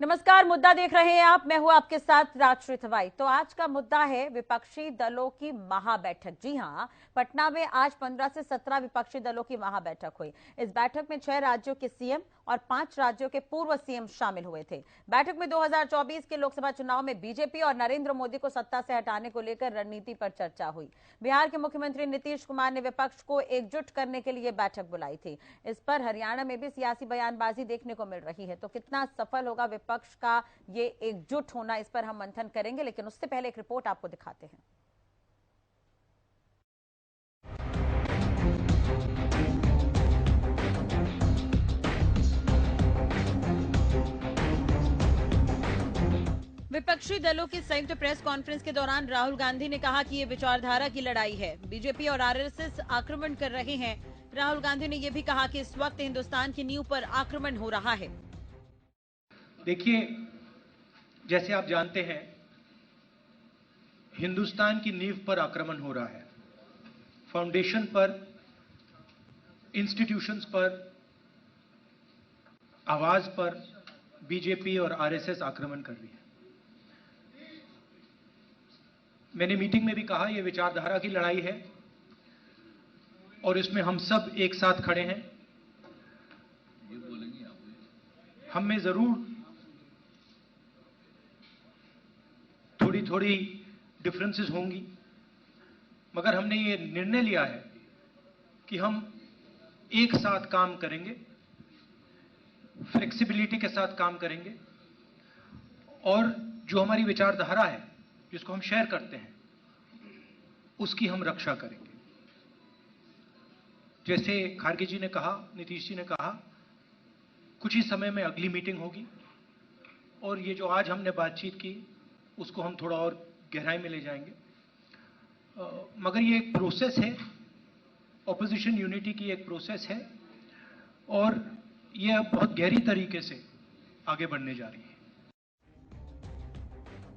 नमस्कार, मुद्दा देख रहे हैं आप। मैं हूं आपके साथ राजश्री थवाई। तो आज का मुद्दा है विपक्षी दलों की महाबैठक। जी हां, पटना में आज 15 से 17 विपक्षी दलों की महाबैठक हुई। इस बैठक में 6 राज्यों के सीएम और 5 राज्यों के पूर्व सीएम शामिल हुए थे। बैठक में 2024 के लोकसभा चुनाव में बीजेपी और नरेंद्र मोदी को सत्ता से हटाने को लेकर रणनीति पर चर्चा हुई। बिहार के मुख्यमंत्री नीतीश कुमार ने विपक्ष को एकजुट करने के लिए बैठक बुलाई थी। इस पर हरियाणा में भी सियासी बयानबाजी देखने को मिल रही है। तो कितना सफल होगा विपक्ष का ये एकजुट होना, इस पर हम मंथन करेंगे, लेकिन उससे पहले एक रिपोर्ट आपको दिखाते हैं। विपक्षी दलों की संयुक्त प्रेस कॉन्फ्रेंस के दौरान राहुल गांधी ने कहा कि ये विचारधारा की लड़ाई है। बीजेपी और आरएसएस आक्रमण कर रहे हैं। राहुल गांधी ने यह भी कहा कि इस वक्त हिंदुस्तान की नींव पर आक्रमण हो रहा है। देखिए, जैसे आप जानते हैं, हिंदुस्तान की नींव पर आक्रमण हो रहा है। फाउंडेशन पर, इंस्टीट्यूशंस पर, आवाज पर बीजेपी और आरएसएस आक्रमण कर रही है। मैंने मीटिंग में भी कहा, यह विचारधारा की लड़ाई है और इसमें हम सब एक साथ खड़े हैं। हम में जरूर थोड़ी थोड़ी डिफरेंसेस होंगी, मगर हमने ये निर्णय लिया है कि हम एक साथ काम करेंगे, फ्लेक्सिबिलिटी के साथ काम करेंगे और जो हमारी विचारधारा है, जिसको हम शेयर करते हैं, उसकी हम रक्षा करेंगे। जैसे खारगे जी ने कहा, नीतीश जी ने कहा, कुछ ही समय में अगली मीटिंग होगी और ये जो आज हमने बातचीत की उसको हम थोड़ा और गहराई में ले जाएंगे। मगर ये एक प्रोसेस है, ऑपोजिशन यूनिटी की एक प्रोसेस है और ये अब बहुत गहरी तरीके से आगे बढ़ने जा रही है।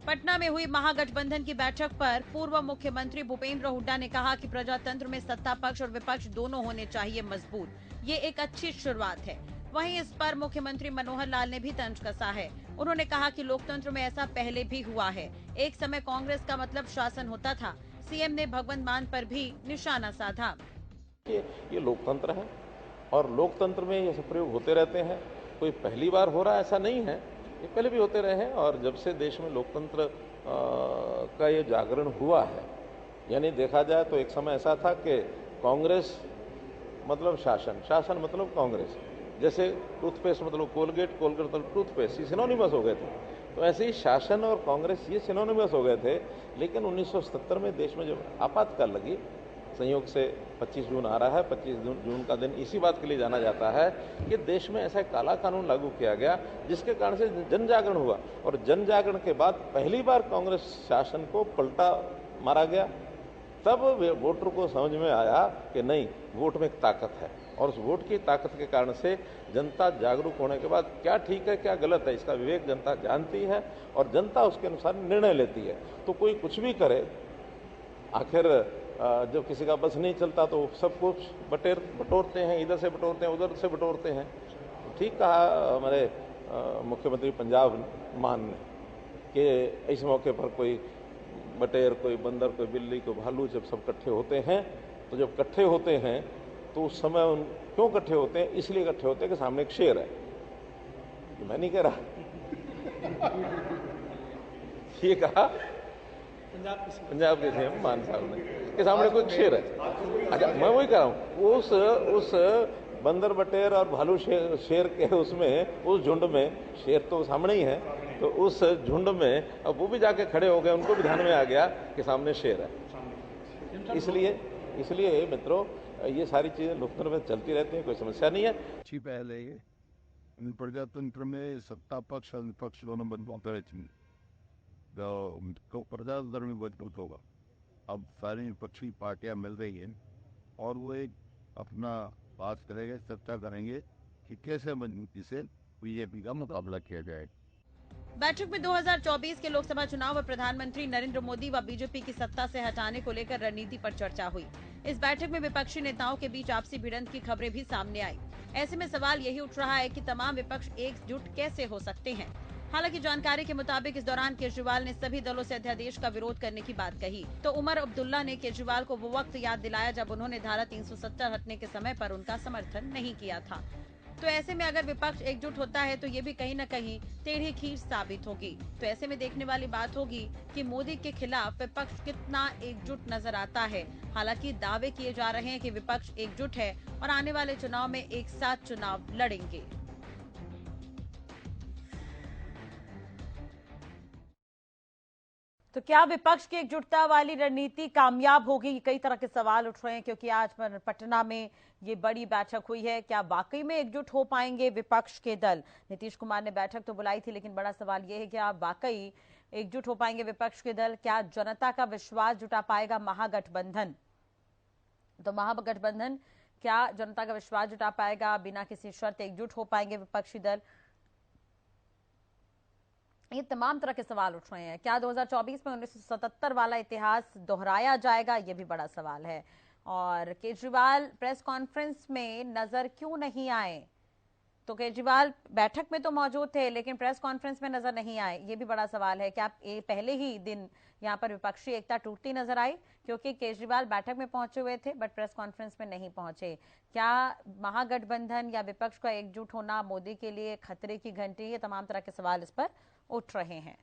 पटना में हुई महागठबंधन की बैठक पर पूर्व मुख्यमंत्री भूपेंद्र हुड्डा ने कहा कि प्रजातंत्र में सत्ता पक्ष और विपक्ष दोनों होने चाहिए मजबूत। ये एक अच्छी शुरुआत है। वहीं इस पर मुख्यमंत्री मनोहर लाल ने भी तंज कसा है। उन्होंने कहा कि लोकतंत्र में ऐसा पहले भी हुआ है। एक समय कांग्रेस का मतलब शासन होता था। सीएम ने भगवंत मान पर भी निशाना साधा। ये लोकतंत्र है और लोकतंत्र में ये सब प्रयोग होते रहते हैं। कोई पहली बार हो रहा है ऐसा नहीं है, ये पहले भी होते रहे हैं। और जब से देश में लोकतंत्र का ये जागरण हुआ है, यानी देखा जाए तो एक समय ऐसा था कि कांग्रेस मतलब शासन, शासन मतलब कांग्रेस। जैसे टूथपेस्ट मतलब कोलगेट, कोलगेट मतलब टूथपेस्ट, ये सिनोनिमस हो गए थे। तो ऐसे ही शासन और कांग्रेस ये सिनोनिमस हो गए थे। लेकिन 1970 में देश में जब आपातकाल लगी, संयोग से 25 जून आ रहा है, 25 जून का दिन इसी बात के लिए जाना जाता है कि देश में ऐसा काला कानून लागू किया गया जिसके कारण से जन जागरण हुआ। और जन जागरण के बाद पहली बार कांग्रेस शासन को पलटा मारा गया। तब वोटर को समझ में आया कि नहीं, वोट में एक ताकत है और उस वोट की ताकत के कारण से जनता जागरूक होने के बाद क्या ठीक है क्या गलत है, इसका विवेक जनता जानती है और जनता उसके अनुसार निर्णय लेती है। तो कोई कुछ भी करे, आखिर जब किसी का बस नहीं चलता तो सब कुछ बटोरते हैं, इधर से बटोरते हैं, उधर से बटोरते हैं। ठीक कहा हमारे मुख्यमंत्री पंजाब मान ने कि इस मौके पर कोई बटेर, कोई बंदर, कोई बिल्ली, कोई भालू जब सब इकट्ठे होते हैं, तो जब इकट्ठे होते हैं तो उस समय क्यों इकट्ठे होते हैं? इसलिए इकट्ठे होते हैं कि सामने एक शेर है। मैं नहीं कह रहा, ये कहा पंजाब के सीएम मान साहब ने के सामने कोई शेर है। अच्छा, मैं वही कह रहा हूँ, उस बंदर, बटेर और भालू शेर के उसमें, उस झुंड में, शेर तो सामने ही है, तो उस झुंड में अब वो भी जाके खड़े हो गए, उनको भी ध्यान में आ गया कि सामने शेर है। इसलिए मित्रों, ये सारी चीजें लोकतंत्र में चलती रहती हैं, कोई समस्या नहीं है। पहले प्रजातंत्र में सत्ता पक्ष और विपक्ष दोनों बनते रहते हैं, तो प्रजातंत्र में मजबूत होगा। अब सारी विपक्षी पार्टियां मिल रही हैं और वो एक अपना बात करेंगे, चर्चा करेंगे कि कैसे मजबूती से बीजेपी का मुकाबला किया जाए। बैठक में 2024 के लोकसभा चुनाव और प्रधानमंत्री नरेंद्र मोदी व बीजेपी की सत्ता से हटाने को लेकर रणनीति पर चर्चा हुई। इस बैठक में विपक्षी नेताओं के बीच आपसी भिड़ंत की खबरें भी सामने आई। ऐसे में सवाल यही उठ रहा है कि तमाम विपक्ष एकजुट कैसे हो सकते हैं। 2024 के लोकसभा चुनाव में बीजेपी की सत्ता से हटाने को लेकर रणनीति पर चर्चा हुई। इस बैठक में विपक्षी नेताओं के बीच आपसी भिड़ंत की खबरें भी सामने आई। ऐसे में सवाल यही उठ रहा है कि तमाम विपक्ष एकजुट कैसे हो सकते हैं। हालांकि जानकारी के मुताबिक इस दौरान केजरीवाल ने सभी दलों से अध्यादेश का विरोध करने की बात कही, तो उमर अब्दुल्ला ने केजरीवाल को वो वक्त याद दिलाया जब उन्होंने धारा 370 हटने के समय पर उनका समर्थन नहीं किया था। तो ऐसे में अगर विपक्ष एकजुट होता है तो ये भी कहीं न कहीं टेढ़ी खीर साबित होगी। तो ऐसे में देखने वाली बात होगी कि मोदी के खिलाफ विपक्ष कितना एकजुट नजर आता है। हालांकि दावे किए जा रहे हैं कि विपक्ष एकजुट है और आने वाले चुनाव में एक साथ चुनाव लड़ेंगे। तो क्या विपक्ष की एकजुटता वाली रणनीति कामयाब होगी? कई तरह के सवाल उठ रहे हैं, क्योंकि आज पटना में ये बड़ी बैठक हुई है। क्या वाकई में एकजुट हो पाएंगे विपक्ष के दल? नीतीश कुमार ने बैठक तो बुलाई थी, लेकिन बड़ा सवाल ये है कि आप वाकई एकजुट हो पाएंगे विपक्ष के दल? क्या जनता का विश्वास जुटा पाएगा महागठबंधन? तो महागठबंधन क्या जनता का विश्वास जुटा पाएगा? बिना किसी शर्त एकजुट हो पाएंगे विपक्षी दल? ये तमाम तरह के सवाल उठ रहे हैं। क्या 2024 में 1977 वाला इतिहास दोहराया जाएगा? ये भी बड़ा सवाल है। और केजरीवाल प्रेस कॉन्फ्रेंस में नजर क्यों नहीं आए? तो केजरीवाल बैठक में तो मौजूद थे, लेकिन प्रेस कॉन्फ्रेंस में नजर नहीं आए। ये भी बड़ा सवाल है। क्या पहले ही दिन यहाँ पर विपक्षी एकता टूटती नजर आई, क्योंकि केजरीवाल बैठक में पहुंचे हुए थे बट प्रेस कॉन्फ्रेंस में नहीं पहुंचे? क्या महागठबंधन या विपक्ष का एकजुट होना मोदी के लिए खतरे की घंटी? ये तमाम तरह के सवाल इस पर उठ रहे हैं।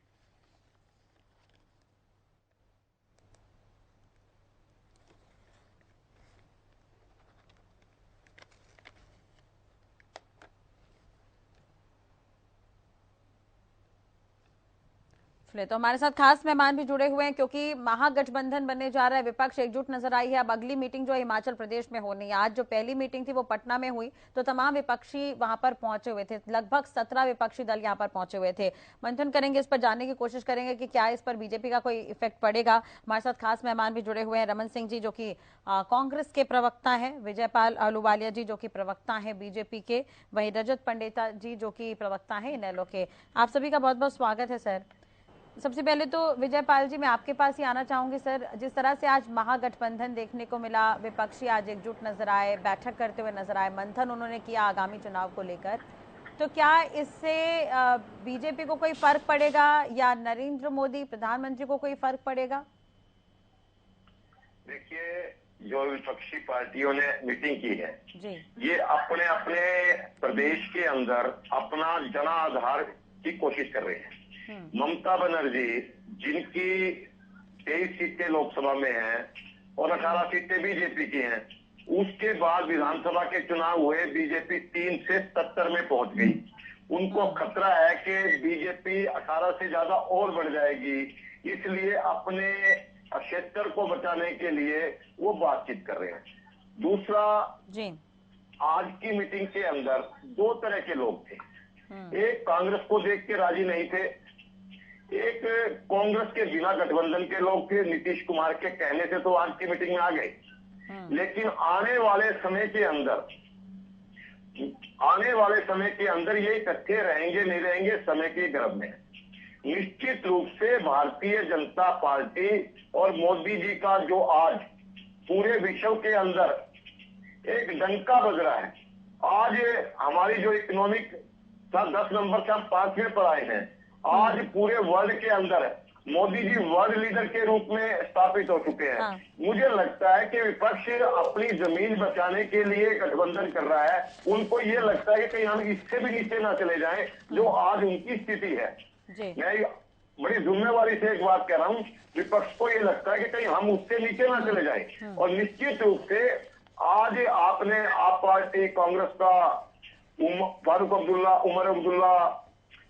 तो हमारे साथ खास मेहमान भी जुड़े हुए हैं, क्योंकि महागठबंधन बनने जा रहा है, विपक्ष एकजुट नजर आई है। अब अगली मीटिंग जो है हिमाचल प्रदेश में होनी है। आज जो पहली मीटिंग थी वो पटना में हुई, तो तमाम विपक्षी वहां पर पहुंचे हुए थे। लगभग 17 विपक्षी दल यहां पर पहुंचे हुए थे। मंथन करेंगे, इस पर जानने की कोशिश करेंगे कि क्या इस पर बीजेपी का कोई इफेक्ट पड़ेगा। हमारे साथ खास मेहमान भी जुड़े हुए हैं। रमन सिंह जी जो कि कांग्रेस के प्रवक्ता है, विजयपाल अहलूवालिया जी जो कि प्रवक्ता है बीजेपी के, वही रजत पंडेता जी जो कि प्रवक्ता है इनेलो के। आप सभी का बहुत बहुत स्वागत है सर। सबसे पहले तो विजयपाल जी मैं आपके पास ही आना चाहूंगी सर। जिस तरह से आज महागठबंधन देखने को मिला, विपक्षी आज एकजुट नजर आए, बैठक करते हुए नजर आए, मंथन उन्होंने किया आगामी चुनाव को लेकर, तो क्या इससे बीजेपी को कोई फर्क पड़ेगा या नरेंद्र मोदी प्रधानमंत्री को कोई फर्क पड़ेगा? देखिए, जो विपक्षी पार्टियों ने मीटिंग की है जी, ये अपने अपने प्रदेश के अंदर अपना जनाधार की कोशिश कर रहे हैं। ममता बनर्जी जिनकी 23 सीटें लोकसभा में हैं और 18 सीटें बीजेपी की हैं, उसके बाद विधानसभा के चुनाव हुए, बीजेपी 3 से 70 में पहुंच गई। उनको खतरा है कि बीजेपी 18 से ज्यादा और बढ़ जाएगी, इसलिए अपने क्षेत्र को बचाने के लिए वो बातचीत कर रहे हैं। दूसरा जी, आज की मीटिंग के अंदर 2 तरह के लोग थे। एक कांग्रेस को देख के राजी नहीं थे, एक कांग्रेस के बिना गठबंधन के लोग थे। नीतीश कुमार के कहने से तो आज की मीटिंग में आ गए, लेकिन आने वाले समय के अंदर ये इकट्ठे रहेंगे नहीं रहेंगे, समय के गर्भ में। निश्चित रूप से भारतीय जनता पार्टी और मोदी जी का जो आज पूरे विश्व के अंदर एक डंका बज रहा है। आज हमारी जो इकोनॉमिक 10 नंबर से हम 5वें पर आए हैं। आज पूरे वर्ल्ड के अंदर मोदी जी वर्ल्ड लीडर के रूप में स्थापित हो चुके हैं। मुझे लगता है कि विपक्ष अपनी जमीन बचाने के लिए गठबंधन कर रहा है। उनको ये लगता है कि कहीं हम इससे भी नीचे ना चले जाएं, जो आज उनकी स्थिति है। मैं बड़ी जिम्मेवारी से एक बात कह रहा हूं, विपक्ष को ये लगता है कि कहीं हम उससे नीचे ना चले जाएं। और निश्चित रूप से आज आपने आप पार्टी कांग्रेस का फारूक अब्दुल्ला, उमर अब्दुल्ला,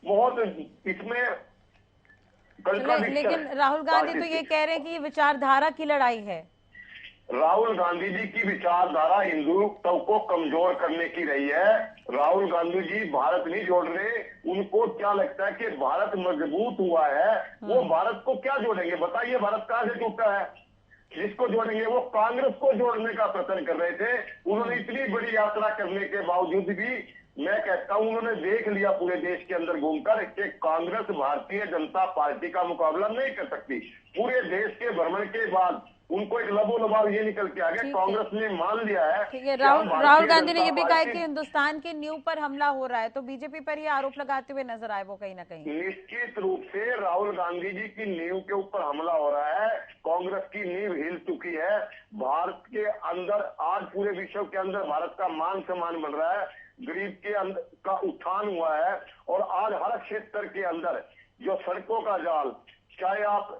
बहुत इसमें लेकिन राहुल गांधी तो ये कह रहे हैं कि ये विचारधारा की लड़ाई है। राहुल गांधी जी की विचारधारा हिंदुत्व को कमजोर करने की रही है। राहुल गांधी जी भारत नहीं जोड़ रहे। उनको क्या लगता है कि भारत मजबूत हुआ है, वो भारत को क्या जोड़ेंगे? बताइए, भारत कहां से टूटा है? जिसको जोड़ेंगे वो कांग्रेस को जोड़ने का प्रयत्न कर रहे थे। उन्होंने इतनी बड़ी यात्रा करने के बावजूद भी मैं कहता हूं उन्होंने देख लिया पूरे देश के अंदर घूमकर कि कांग्रेस भारतीय जनता पार्टी का मुकाबला नहीं कर सकती। पूरे देश के भ्रमण के बाद उनको एक लबोलबाव ये निकल के आ गया। ठीक है। कांग्रेस ने मान लिया है ठीक है, कि हम राहुल भारतीय गांधी ने जनता ये भी कहा है पार्टी कि हिंदुस्तान की नींव पर हमला हो रहा है, तो बीजेपी पर ये आरोप लगाते हुए नजर आए वो कहीं ना कहीं। निश्चित रूप से राहुल गांधी जी की नींव के ऊपर हमला हो रहा है। कांग्रेस की नींव हिल चुकी है। भारत के अंदर आज पूरे विश्व के अंदर भारत का मान सम्मान बढ़ रहा है, गरीब के अंदर का उत्थान हुआ है, और आज हर क्षेत्र के अंदर जो सड़कों का जाल, चाहे आप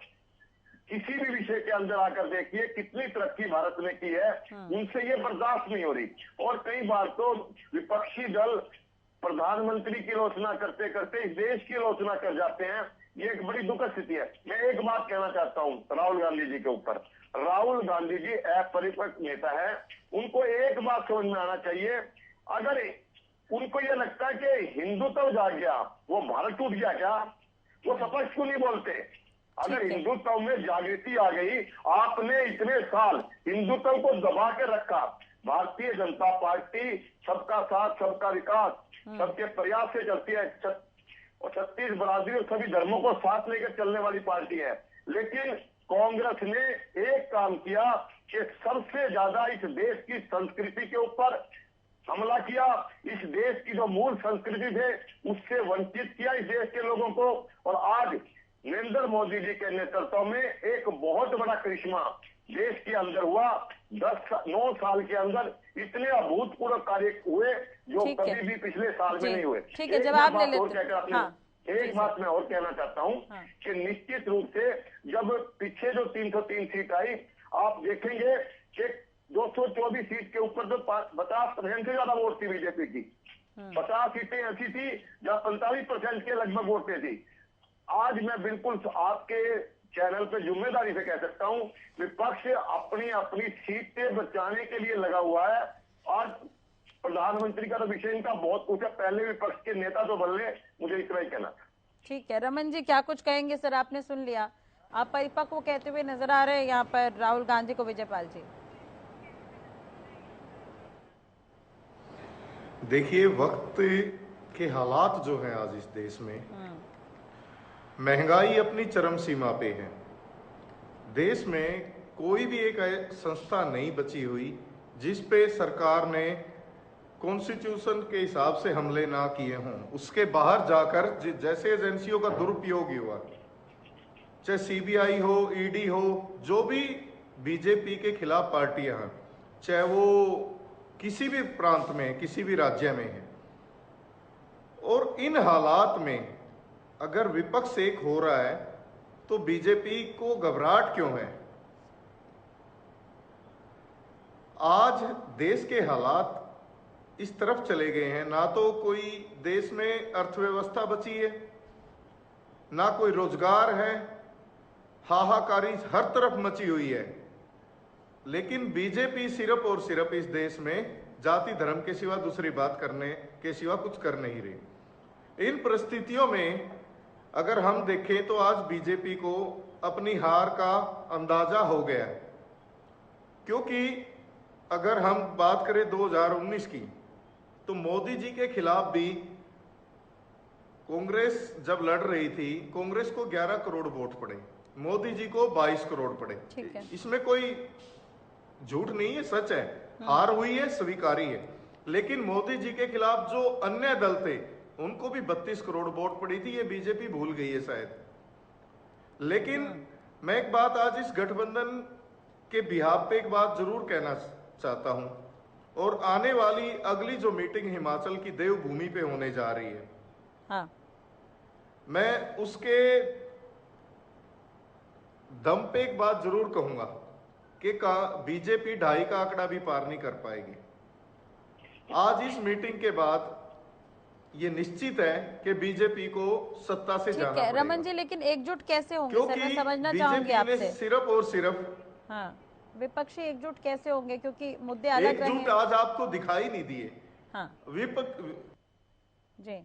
किसी भी विषय के अंदर आकर देखिए कितनी तरक्की भारत ने की है, उनसे ये बर्दाश्त नहीं हो रही। और कई बार तो विपक्षी दल प्रधानमंत्री की आलोचना करते करते इस देश की आलोचना कर जाते हैं। ये एक बड़ी दुखद स्थिति है। मैं एक बात कहना चाहता हूं राहुल गांधी जी के ऊपर। राहुल गांधी जी अपरिपक्व नेता है, उनको एक बात समझ में आना चाहिए, अगर उनको ये लगता है कि हिंदुत्व जाग गया, वो भारत टूट गया क्या, वो स्पष्ट क्यों नहीं बोलते? अगर हिंदुत्व में जागृति आ गई, आपने इतने साल हिंदुत्व को दबा के रखा। भारतीय जनता पार्टी सबका साथ सबका विकास सबके प्रयास से चलती है, और 36 बरादरी और सभी धर्मों को साथ लेकर चलने वाली पार्टी है। लेकिन कांग्रेस ने एक काम किया कि सबसे ज्यादा इस देश की संस्कृति के ऊपर हमला किया, इस देश की जो मूल संस्कृति थे उससे वंचित किया इस देश के लोगों को। और आज नरेंद्र मोदी जी के नेतृत्व में एक बहुत बड़ा करिश्मा देश के अंदर हुआ। 9 साल के अंदर इतने अभूतपूर्व कार्य हुए जो कभी भी पिछले साल में नहीं हुए। ठीक है, जवाब ले लेते एक बात मैं और कहना चाहता हूं कि निश्चित रूप से जब पीछे जो 303 सीट आई, आप देखेंगे कि 224 सीट के ऊपर तो 50% से ज्यादा वोट थी बीजेपी की। 50 सीटें ऐसी थी जहां 45% के लगभग वोटें थी। आज मैं बिल्कुल आपके चैनल पे जिम्मेदारी से कह सकता हूं, विपक्ष अपनी अपनी सीटें बचाने के लिए लगा हुआ है। आज प्रधानमंत्री का तो विषय इनका बहुत कुछ है, पहले विपक्ष के नेता तो बदले, मुझे इतना ही कहना था। ठीक है, रमन जी क्या कुछ कहेंगे? सर आपने सुन लिया, आप परिपक्व कहते हुए नजर आ रहे हैं यहाँ पर राहुल गांधी को। विजयपाल जी देखिए, वक्त के हालात जो हैं आज इस देश में, महंगाई अपनी चरम सीमा पे है। देश में कोई भी एक संस्था नहीं बची हुई जिस पे सरकार ने कॉन्स्टिट्यूशन के हिसाब से हमले ना किए हों। उसके बाहर जाकर जैसे एजेंसियों का दुरुपयोग हुआ, चाहे सीबीआई हो, ईडी हो, जो भी बीजेपी के खिलाफ पार्टियां हैं, चाहे वो किसी भी प्रांत में, किसी भी राज्य में है, और इन हालात में अगर विपक्ष एक हो रहा है तो बीजेपी को घबराहट क्यों है? आज देश के हालात इस तरफ चले गए हैं, ना तो कोई देश में अर्थव्यवस्था बची है, ना कोई रोजगार है, हाहाकारी हर तरफ मची हुई है। लेकिन बीजेपी सिर्फ और सिर्फ इस देश में जाति धर्म के सिवा दूसरी बात करने के सिवा कुछ कर नहीं रही। इन परिस्थितियों में अगर हम देखें तो आज बीजेपी को अपनी हार का अंदाजा हो गया है, क्योंकि अगर हम बात करें 2019 की, तो मोदी जी के खिलाफ भी कांग्रेस जब लड़ रही थी, कांग्रेस को 11 करोड़ वोट पड़े, मोदी जी को 22 करोड़ पड़े। इसमें कोई झूठ नहीं है, सच है। हार हुई है, स्वीकारी है। लेकिन मोदी जी के खिलाफ जो अन्य दल थे उनको भी 32 करोड़ वोट पड़ी थी। ये बीजेपी भूल गई है शायद। लेकिन मैं एक बात आज इस गठबंधन के बिहाफ पे एक बात जरूर कहना चाहता हूं, और आने वाली अगली जो मीटिंग हिमाचल की देवभूमि पे होने जा रही है, हाँ। मैं उसके दम पे एक बात जरूर कहूंगा कि बीजेपी 2.5 का आंकड़ा भी पार नहीं कर पाएगी। आज इस मीटिंग के बाद ये निश्चित है कि बीजेपी को सत्ता से जाना पड़ेगा। रमन जी, लेकिन एकजुट कैसे होंगे? क्योंकि सर मैं समझना चाहूंगी आपसे, सिर्फ और सिर्फ हाँ, विपक्षी एकजुट कैसे होंगे? क्योंकि मुद्दे अलग रहे। एकजुट आज आपको दिखाई नहीं दिए। हाँ विपक्ष जी,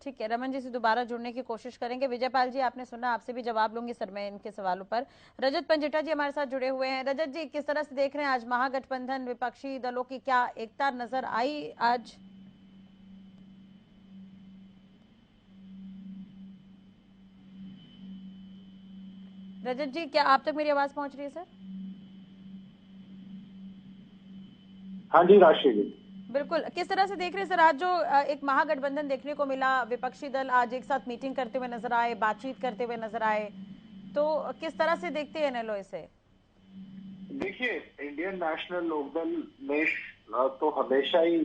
ठीक है, रमन जी से दोबारा जुड़ने की कोशिश करेंगे। विजयपाल जी आपने सुना, आपसे भी जवाब लूंगी सर मैं इनके सवालों पर। रजत पंजेटा जी हमारे साथ जुड़े हुए हैं। रजत जी, किस तरह से देख रहे हैं आज महागठबंधन, विपक्षी दलों की क्या एकता नजर आई आज? रजत जी, क्या आप तक मेरी आवाज पहुंच रही है सर? हाँ जी राशि जी। बिल्कुल। किस तरह से देख रहे हैं सर, आज जो एक महागठबंधन देखने को मिला, विपक्षी दल आज एक साथ मीटिंग करते हुए नजर आए, बातचीत करते हुए नजर आए, तो किस तरह से देखते हैं एनएलओ इसे? देखिए, इंडियन नेशनल लोकदल में तो हमेशा ही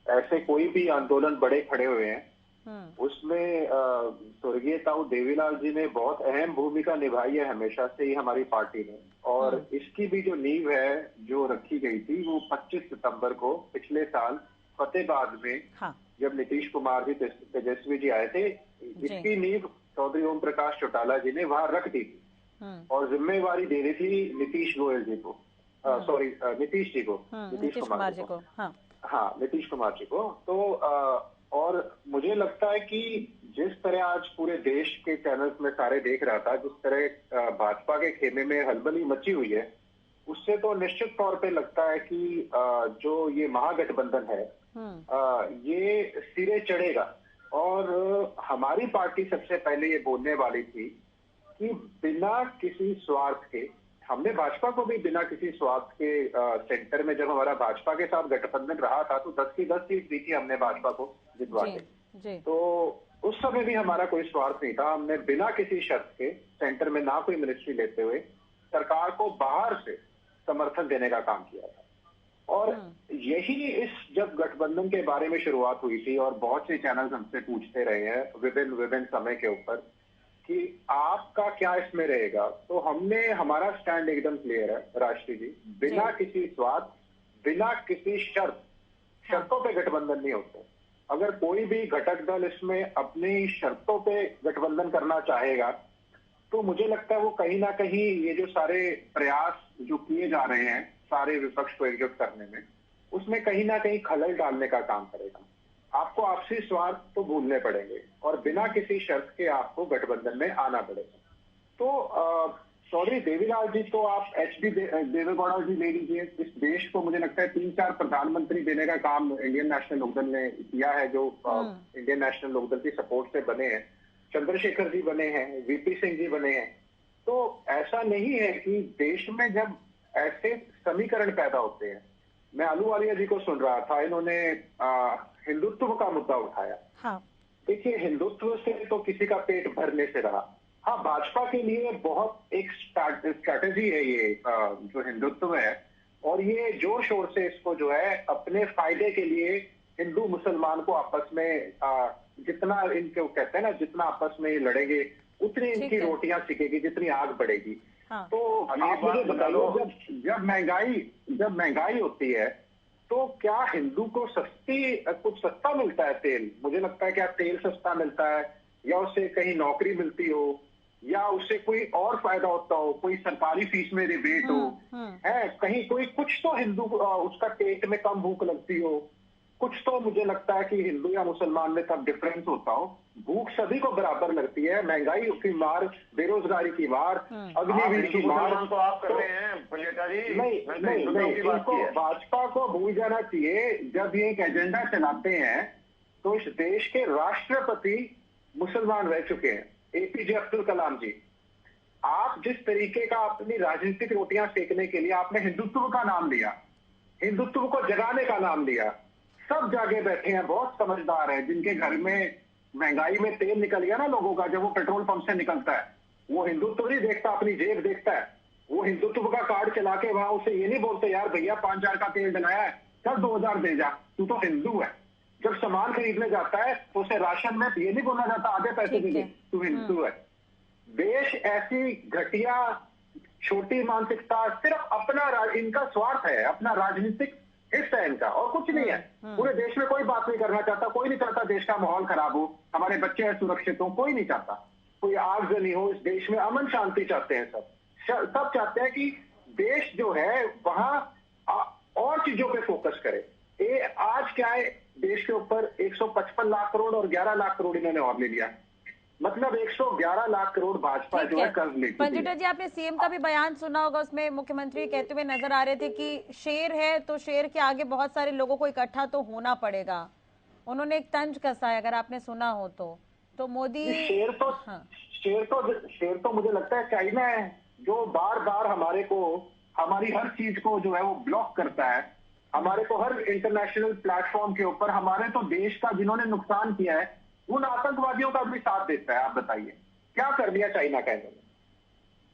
ऐसे कोई भी आंदोलन बड़े खड़े हुए हैं, उसमें स्वर्गीय ताऊ देवीलाल जी ने बहुत अहम भूमिका निभाई है हमेशा से ही हमारी पार्टी में। और इसकी भी जो नींव है जो रखी गई थी वो 25 सितंबर को पिछले साल फतेहाबाद में, हाँ। जब नीतीश कुमार जी तेजस्वी जी आए थे, इसकी नींव चौधरी ओम प्रकाश चौटाला जी ने वहां रख दी थी और जिम्मेवारी दे दी थी नीतीश गोयल जी को, सॉरी नीतीश जी को, नीतीश कुमार जी को, हाँ नीतीश कुमार जी को। तो और मुझे लगता है कि जिस तरह आज पूरे देश के चैनल्स में सारे देख रहा था, जिस तरह भाजपा के खेमे में हलबली मची हुई है, उससे तो निश्चित तौर पे लगता है कि जो ये महागठबंधन है ये सिरे चढ़ेगा। और हमारी पार्टी सबसे पहले ये बोलने वाली थी कि बिना किसी स्वार्थ के, हमने भाजपा को भी बिना किसी स्वार्थ के सेंटर में, जब हमारा भाजपा के साथ गठबंधन रहा था तो 10 की 10 सीट दी थी हमने भाजपा को जितवा के। तो उस समय भी हमारा कोई स्वार्थ नहीं था, हमने बिना किसी शर्त के सेंटर में ना कोई मिनिस्ट्री लेते हुए सरकार को बाहर से समर्थन देने का काम किया था। और यही इस जब गठबंधन के बारे में शुरुआत हुई थी और बहुत से चैनल हमसे पूछते रहे हैं विभिन्न समय के ऊपर कि आपका क्या इसमें रहेगा, तो हमने, हमारा स्टैंड एकदम क्लियर है राष्ट्रीय जी, बिना किसी स्वार्थ, बिना किसी शर्तों पे गठबंधन नहीं होते। अगर कोई भी घटक दल इसमें अपनी शर्तों पे गठबंधन करना चाहेगा तो मुझे लगता है वो कहीं ना कहीं ये जो सारे प्रयास जो किए जा रहे हैं सारे विपक्ष को एकजुट करने में, उसमें कहीं ना कहीं खलल डालने का काम करेगा। आपको आपसी स्वार्थ तो भूलने पड़ेंगे और बिना किसी शर्त के आपको गठबंधन में आना पड़ेगा। तो चौधरी देवीलाल जी तो आप एचडी देवेगौड़ा जी ले लीजिए, इस देश को मुझे लगता है 3-4 प्रधानमंत्री देने का काम इंडियन नेशनल लोकदल ने किया है, जो इंडियन नेशनल लोकदल की सपोर्ट से बने हैं। चंद्रशेखर जी बने हैं, वीपी सिंह जी बने हैं। तो ऐसा नहीं है कि देश में जब ऐसे समीकरण पैदा होते हैं, मैं अहलूवालिया जी को सुन रहा था, इन्होंने हिंदुत्व का मुद्दा उठाया। देखिए, हिंदुत्व से तो किसी का पेट भरने से रहा। हाँ, भाजपा के लिए बहुत एक स्ट्रैटेजी है ये जो हिंदुत्व है, और ये जोर शोर से इसको जो है अपने फायदे के लिए हिंदू मुसलमान को आपस में जितना इनको कहते हैं ना, जितना आपस में ये लड़ेंगे उतनी इनकी रोटियां सिकेगी, जितनी आग बढ़ेगी। तो आप मुझे बताइए, जब महंगाई होती है तो क्या हिंदू को कुछ सस्ता मिलता है तेल? मुझे लगता है क्या तेल सस्ता मिलता है, या उससे कहीं नौकरी मिलती हो, या उससे कोई और फायदा होता हो, कोई सरकारी फीस में रिबेट हो, है कहीं कोई कुछ तो हिंदू उसका पेट में कम भूख लगती हो, कुछ तो मुझे लगता है कि हिंदू या मुसलमान में तब डिफरेंस होता हो। भूख सभी को बराबर लगती है, महंगाई की मार, बेरोजगारी की मार, अग्निवीर की मार तो आप कर रहे हैं पंडिता जी। नहीं, इनको भाजपा को भूल जाना चाहिए। जब ये एक एजेंडा चलाते हैं तो इस देश के राष्ट्रपति मुसलमान रह चुके हैं, एपीजे अब्दुल कलाम जी। आप जिस तरीके का अपनी राजनीतिक रोटियां सेकने के लिए आपने हिंदुत्व का नाम लिया, हिंदुत्व को जगाने का नाम लिया, सब जागे बैठे हैं, बहुत समझदार हैं, जिनके घर में महंगाई में तेल निकल गया ना लोगों का, जब वो पेट्रोल पंप से निकलता है, वो हिंदुत्व नहीं देखता, अपनी जेब देखता है। वो हिंदुत्व का कार्ड चला के वहां उसे ये नहीं बोलते यार भैया 5,000 का तेल डलाया है, चल 2,000 दे जा, तू तो हिंदू है। जब सामान खरीदने जाता है तो उसे राशन में ये नहीं बोला जाता आधे पैसे दे, तू हिंदू है। देश ऐसी घटिया छोटी मानसिकता, सिर्फ अपना इनका स्वार्थ है, अपना राजनीतिक हिस्सा है इनका, और कुछ नहीं है। पूरे देश में कोई बात नहीं करना चाहता, कोई नहीं चाहता देश का माहौल खराब हो, हमारे बच्चे सुरक्षित हो, कोई नहीं चाहता, कोई आगजनी हो, इस देश में अमन शांति चाहते हैं सब चाहते हैं कि देश जो है वहां और चीजों पे फोकस करे। आज क्या है, देश के ऊपर 155 लाख करोड़ और 11 लाख करोड़ इन्होंने और ले लिया, मतलब 111 लाख करोड़ भाजपा जो है कर्ज ले। पंजुटा जी, आपने सीएम का भी बयान सुना होगा, उसमें मुख्यमंत्री कहते हुए नजर आ रहे थे कि शेर है तो शेर के आगे बहुत सारे लोगों को इकट्ठा तो होना पड़ेगा। उन्होंने एक तंज कसा है, अगर आपने सुना हो तो मोदी शेर तो शेर तो मुझे लगता है चाइना है, जो बार बार हमारी हर चीज को जो है वो ब्लॉक करता है, हमारे को हर इंटरनेशनल प्लेटफॉर्म के ऊपर हमारे तो देश का जिन्होंने नुकसान किया है उन आतंकवादियों का भी साथ देता है। आप बताइए क्या कर दिया चाइना का इन्होंने?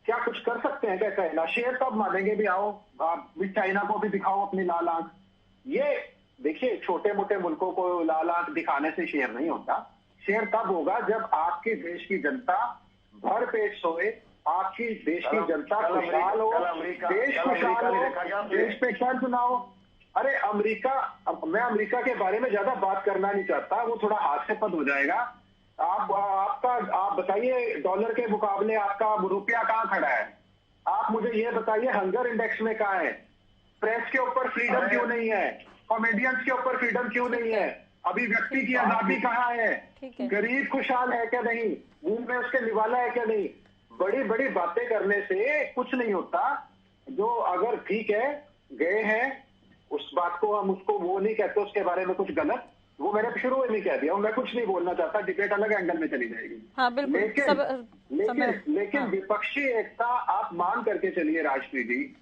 क्या कुछ कर सकते हैं क्या चाइना? शेर कब मानेंगे भी? आओ आप भी चाइना को भी दिखाओ अपनी लाल आंख। ये देखिए, छोटे मोटे मुल्कों को लाल आंख दिखाने से शेर नहीं होता। शेर तब होगा जब आपके देश की जनता भर पेट सोए, आपकी देश की जनता खुशहाल हो, देश खुशहाल हो, देश पे कर्ज ना हो। अरे मैं अमेरिका के बारे में ज्यादा बात करना नहीं चाहता, वो थोड़ा हास्यास्पद हो जाएगा। आप बताइए, डॉलर के मुकाबले आपका रुपया कहाँ खड़ा है? आप मुझे ये बताइए, हंगर इंडेक्स में कहाँ है? प्रेस के ऊपर फ्रीडम क्यों नहीं है? कॉमेडियंस के ऊपर फ्रीडम क्यों नहीं है? अभिव्यक्ति की आजादी कहाँ है? गरीब खुशहाल है क्या नहीं? मुंह में उसके निवाला है क्या नहीं? बड़ी बड़ी बातें करने से कुछ नहीं होता। जो अगर ठीक है गए हैं, उस बात को हम उसको वो नहीं कहते उसके बारे में कुछ गलत, वो मैंने शुरू में नहीं कह दिया, मैं कुछ नहीं बोलना चाहता, डिबेट अलग एंगल में चली जाएगी। हाँ, बिल्कुल। लेकिन हाँ। विपक्षी एकता आप मान करके चलिए राजश्री जी,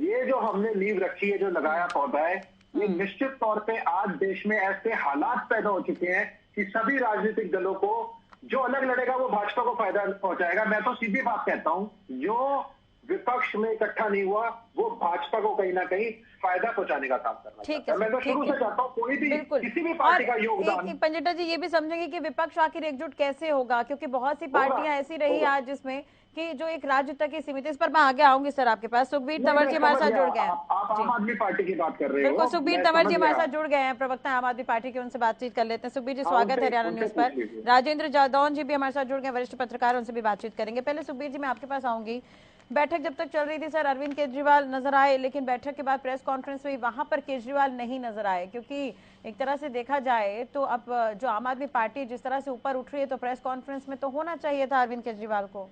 ये जो हमने नींव रखी है, जो लगाया पौधा है, ये निश्चित तौर पे आज देश में ऐसे हालात पैदा हो चुके हैं कि सभी राजनीतिक दलों को जो अलग लड़ेगा वो भाजपा को फायदा पहुंचाएगा। मैं तो सीधी बात कहता हूं, जो विपक्ष में इकट्ठा नहीं हुआ वो भाजपा को कहीं ना कहीं फायदा पहुंचाने का काम करना चाहता है। मैं तो शुरू से चाहता हूँ कोई भी किसी भी पार्टी का योगदान। पंडिता जी ये भी समझेंगे कि विपक्ष आखिर एकजुट कैसे होगा, क्योंकि बहुत सी पार्टियां ऐसी रही आज जिसमें कि जो एक राज्य तक ही सीमित है। इस पर मैं आगे आऊंगी सर आपके पास। सुखबीर तंवर जी हमारे साथ जुड़ गए हैं। आप आम आदमी पार्टी की बात कर रहे हो। बिल्कुल, सुखबीर तंवर जी हमारे साथ जुड़ गए हैं, प्रवक्ता आम आदमी पार्टी के, उनसे बातचीत कर लेते हैं। सुखबीर जी स्वागत है हरियाणा न्यूज पर। राजेंद्र जादौन जी भी हमारे साथ जुड़ गए, वरिष्ठ पत्रकार, उनसे भी बातचीत करेंगे। पहले सुखबीर जी मैं आपके पास आऊंगी। बैठक जब तक चल रही थी सर, अरविंद केजरीवाल नजर आए, लेकिन बैठक के बाद प्रेस कॉन्फ्रेंस हुई, वहां पर केजरीवाल नहीं नजर आए, क्योंकि एक तरह से देखा जाए तो अब जो आम आदमी पार्टी जिस तरह से ऊपर उठ रही है तो प्रेस कॉन्फ्रेंस में तो होना चाहिए था अरविंद केजरीवाल को।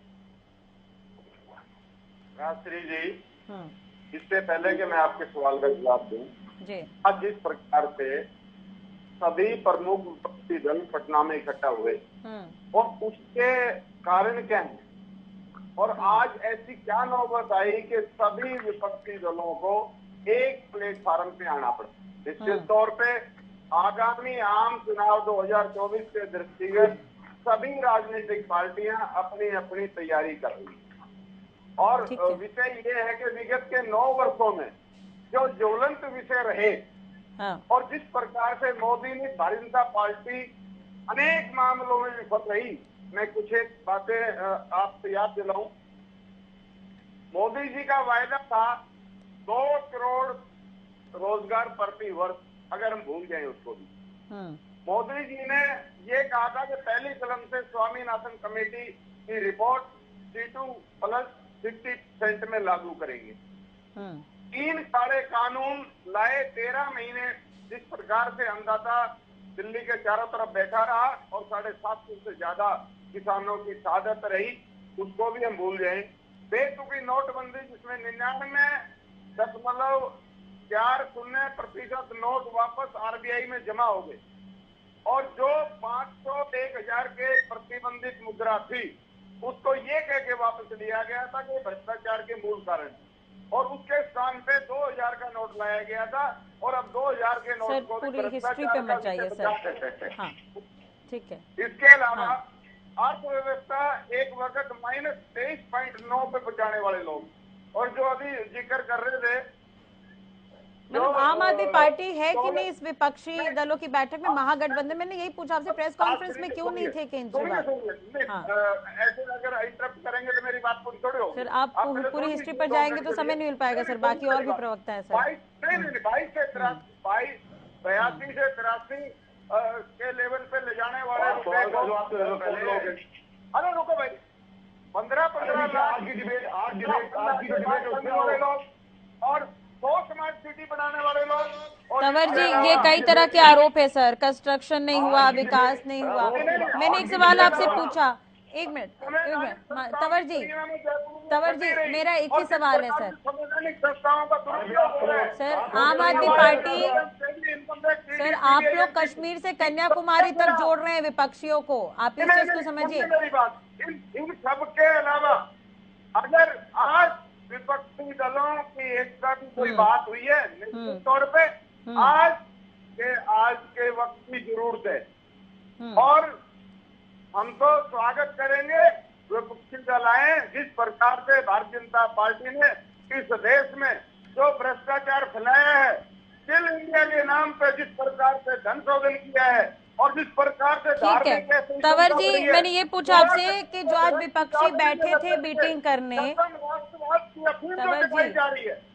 राजश्री जी, इससे पहले कि मैं आपके सवाल का जवाब दूं, आज जिस प्रकार से सभी प्रमुख विपक्षी दल पटना में इकट्ठा हुए और उसके कारण क्या है, और आज ऐसी क्या नौबत आई कि सभी विपक्षी दलों को एक प्लेटफार्म पे आना पड़ा। निश्चित तौर पे आगामी आम चुनाव 2024 के दृष्टिगत सभी राजनीतिक पार्टियां अपनी अपनी तैयारी कर रही हैं, और विषय ये है कि विगत के 9 वर्षों में जो ज्वलंत विषय रहे, और जिस प्रकार से मोदी ने भारतीय जनता पार्टी अनेक मामलों में विफल रही। मैं कुछ एक बातें आपसे याद दिलाऊं। मोदी जी का वायदा था 2 करोड़ रोजगार प्रति वर्ष, अगर हम भूल जाएं उसको भी। मोदी जी ने ये कहा था कि पहली कलम से स्वामीनाथन कमेटी की रिपोर्ट C2+60% में लागू करेंगे। 3 काले कानून लाए, 13 महीने जिस प्रकार से अन्नदाता दिल्ली के चारों तरफ बैठा रहा और 750 से ज्यादा किसानों की शहादत रही, उसको भी हम भूल जाएं। बेतुकी नोटबंदी जिसमें 99.40% नोट वापस आरबीआई में जमा हो गए, और जो 500, 1000 के प्रतिबंधित मुद्रा थी उसको ये कह के वापस लिया गया था कि भ्रष्टाचार के मूल कारण, और उसके स्थान पे 2000 का नोट लाया गया था, और अब 2000 के नोट को पूरी हिस्ट्री पे मत जाइए सर। हाँ, ठीक है। इसके अलावा अर्थव्यवस्था एक वक्त -23.9 पे पहुंचाने वाले लोग, और जो अभी जिक्र कर रहे थे, मतलब आम आदमी पार्टी है कि नहीं इस विपक्षी दलों की बैठक में? महागठबंधन, मैंने यही पूछा आपसे, प्रेस कॉन्फ्रेंस में क्यों नहीं थे केजरीवाल? ऐसे अगर इंटरप्ट करेंगे तो मेरी बात पूरी थोड़ी होगी। फिर आप पूरी हिस्ट्री पर जाएंगे तो समय नहीं मिल पाएगा सर, बाकी और भी प्रवक्ता है सर। 22 से 83 के लेवल पे ले जाने वाले रुपए, अरे रुको भाई, 15 लाख की डिबेट, आज डिबेट वाले लोग और 100 स्मार्ट सिटी बनाने वाले लोग। तंवर जी, ये कई तरह के आरोप है सर, कंस्ट्रक्शन नहीं हुआ, विकास नहीं हुआ। मैंने एक सवाल आपसे पूछा एक मिनट तंवर जी मेरा एक ही सवाल है सर। सर आम आदमी पार्टी, सर आप लोग कश्मीर से कन्याकुमारी तक जोड़ रहे हैं विपक्षियों को, आप इस चीज को समझिए। इन सब के अलावा अगर आज विपक्षी दलों की एकता की कोई बात हुई है, निश्चित तौर पे आज के वक्त की जरूरत है और हम तो स्वागत करेंगे विपक्षी दल आए। जिस प्रकार से भारतीय जनता पार्टी ने इस देश में जो भ्रष्टाचार फैलाया है, स्किल इंडिया के नाम पे जिस प्रकार से धन शोधन किया है और जिस प्रकार से ठीक है तंवर जी, मैंने ये पूछा आपसे कि जो आज विपक्षी बैठे थे मीटिंग करने,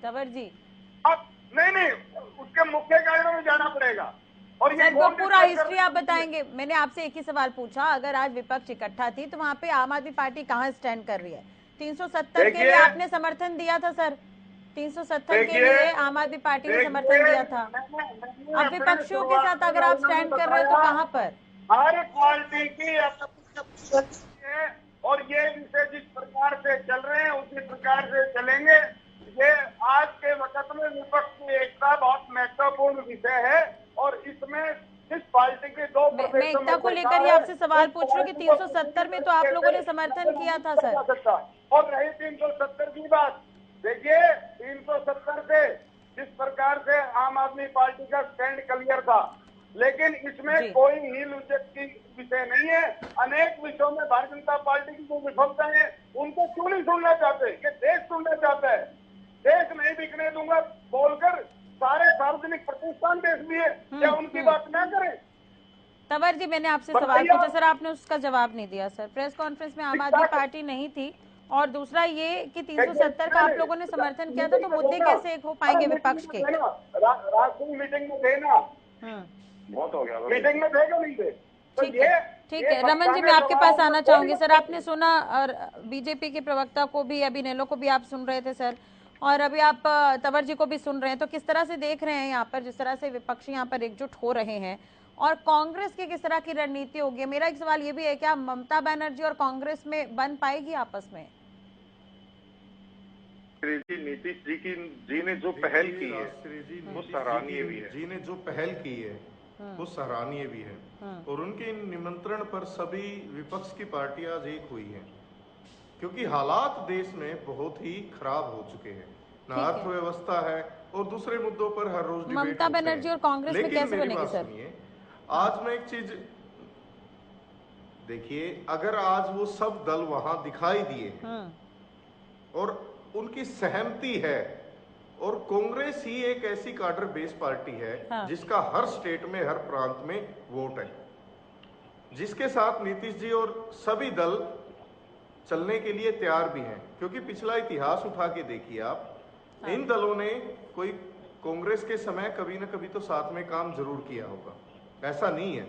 तंवर जी अब नहीं उसके मुख्य कारणों में जाना पड़ेगा और ये वो पूरा हिस्ट्री आप बताएंगे। मैंने आपसे एक ही सवाल पूछा, अगर आज विपक्ष इकट्ठा थी तो वहाँ पे आम आदमी पार्टी कहाँ स्टैंड कर रही है? 370 के लिए आपने समर्थन दिया था सर, 370 के लिए आम आदमी पार्टी ने समर्थन दिया था। अब विपक्षियों के साथ अगर आप स्टैंड कर रहे हो तो कहाँ पर? हर पार्टी की है और ये विषय जिस प्रकार से चल रहे हैं उसी प्रकार से चलेंगे। ये आज के वक्त में विपक्ष की एकता बहुत महत्वपूर्ण विषय है और इसमें इस पार्टी के दो मैं एकता को लेकर ही आपसे सवाल पूछ रही हूँ कि 370 में तो आप लोगों ने समर्थन किया था सर। और रही 370 की बात, देखिए 370 से जिस प्रकार से आम आदमी पार्टी का स्टैंड क्लियर था, लेकिन इसमें कोई हील उचक की विषय नहीं है। अनेक विषयों में भारतीय जनता पार्टी की जो विफलता है उनको क्यों नहीं सुनना चाहते? ये देश सुनना चाहता है। देश नहीं बिकने दूंगा बोलकर सारे सार्वजनिक प्रतिष्ठान देश लिए, क्या उनकी बात ना करें? तंवर जी मैंने आपसे सवाल पूछा सर, आपने उसका जवाब नहीं दिया सर। प्रेस कॉन्फ्रेंस में आम आदमी पार्टी नहीं थी और दूसरा ये कि 370 का आप लोगों ने समर्थन किया था, तो मुद्दे कैसे एक हो पाएंगे विपक्ष के? राष्ट्रीय मीटिंग में देना बहुत हो गया, मीटिंग में देगा नहीं दे। ठीक है रमन जी, मैं आपके पास आना चाहूंगी सर। आपने सुना और बीजेपी के प्रवक्ता को भी, अभी नेलो को भी आप सुन रहे थे सर, और अभी आप तंवर जी को भी सुन रहे हैं, तो किस तरह से देख रहे हैं यहाँ पर जिस तरह से विपक्षी यहाँ पर एकजुट हो रहे हैं और कांग्रेस की किस तरह की रणनीति होगी? मेरा एक सवाल ये भी है, क्या ममता बनर्जी और कांग्रेस में बन पाएगी आपस में? नीतीश जी ने जो पहल की है वो सराहनीय भी है। जी ने जो पहल की है वो सराहनीय भी है और उनके निमंत्रण पर सभी विपक्ष की पार्टियां आज एक हुई हैं, क्योंकि हालात देश में बहुत ही खराब हो चुके हैं, ना अर्थव्यवस्था है और दूसरे मुद्दों पर हर रोज डिबेट। ममता बनर्जी और कांग्रेस में कैसे बनेगी सर? आज मैं एक चीज देखिए, अगर आज वो सब दल वहां दिखाई दिए और उनकी सहमति है और कांग्रेस ही एक ऐसी कार्डर बेस पार्टी है जिसका हर स्टेट में हर प्रांत में वोट है, जिसके साथ नीतीश जी और सभी दल चलने के लिए तैयार भी हैं, क्योंकि पिछला इतिहास उठा के देखिए आप, इन दलों ने कोई कांग्रेस के समय कभी ना कभी तो साथ में काम जरूर किया होगा, ऐसा नहीं है।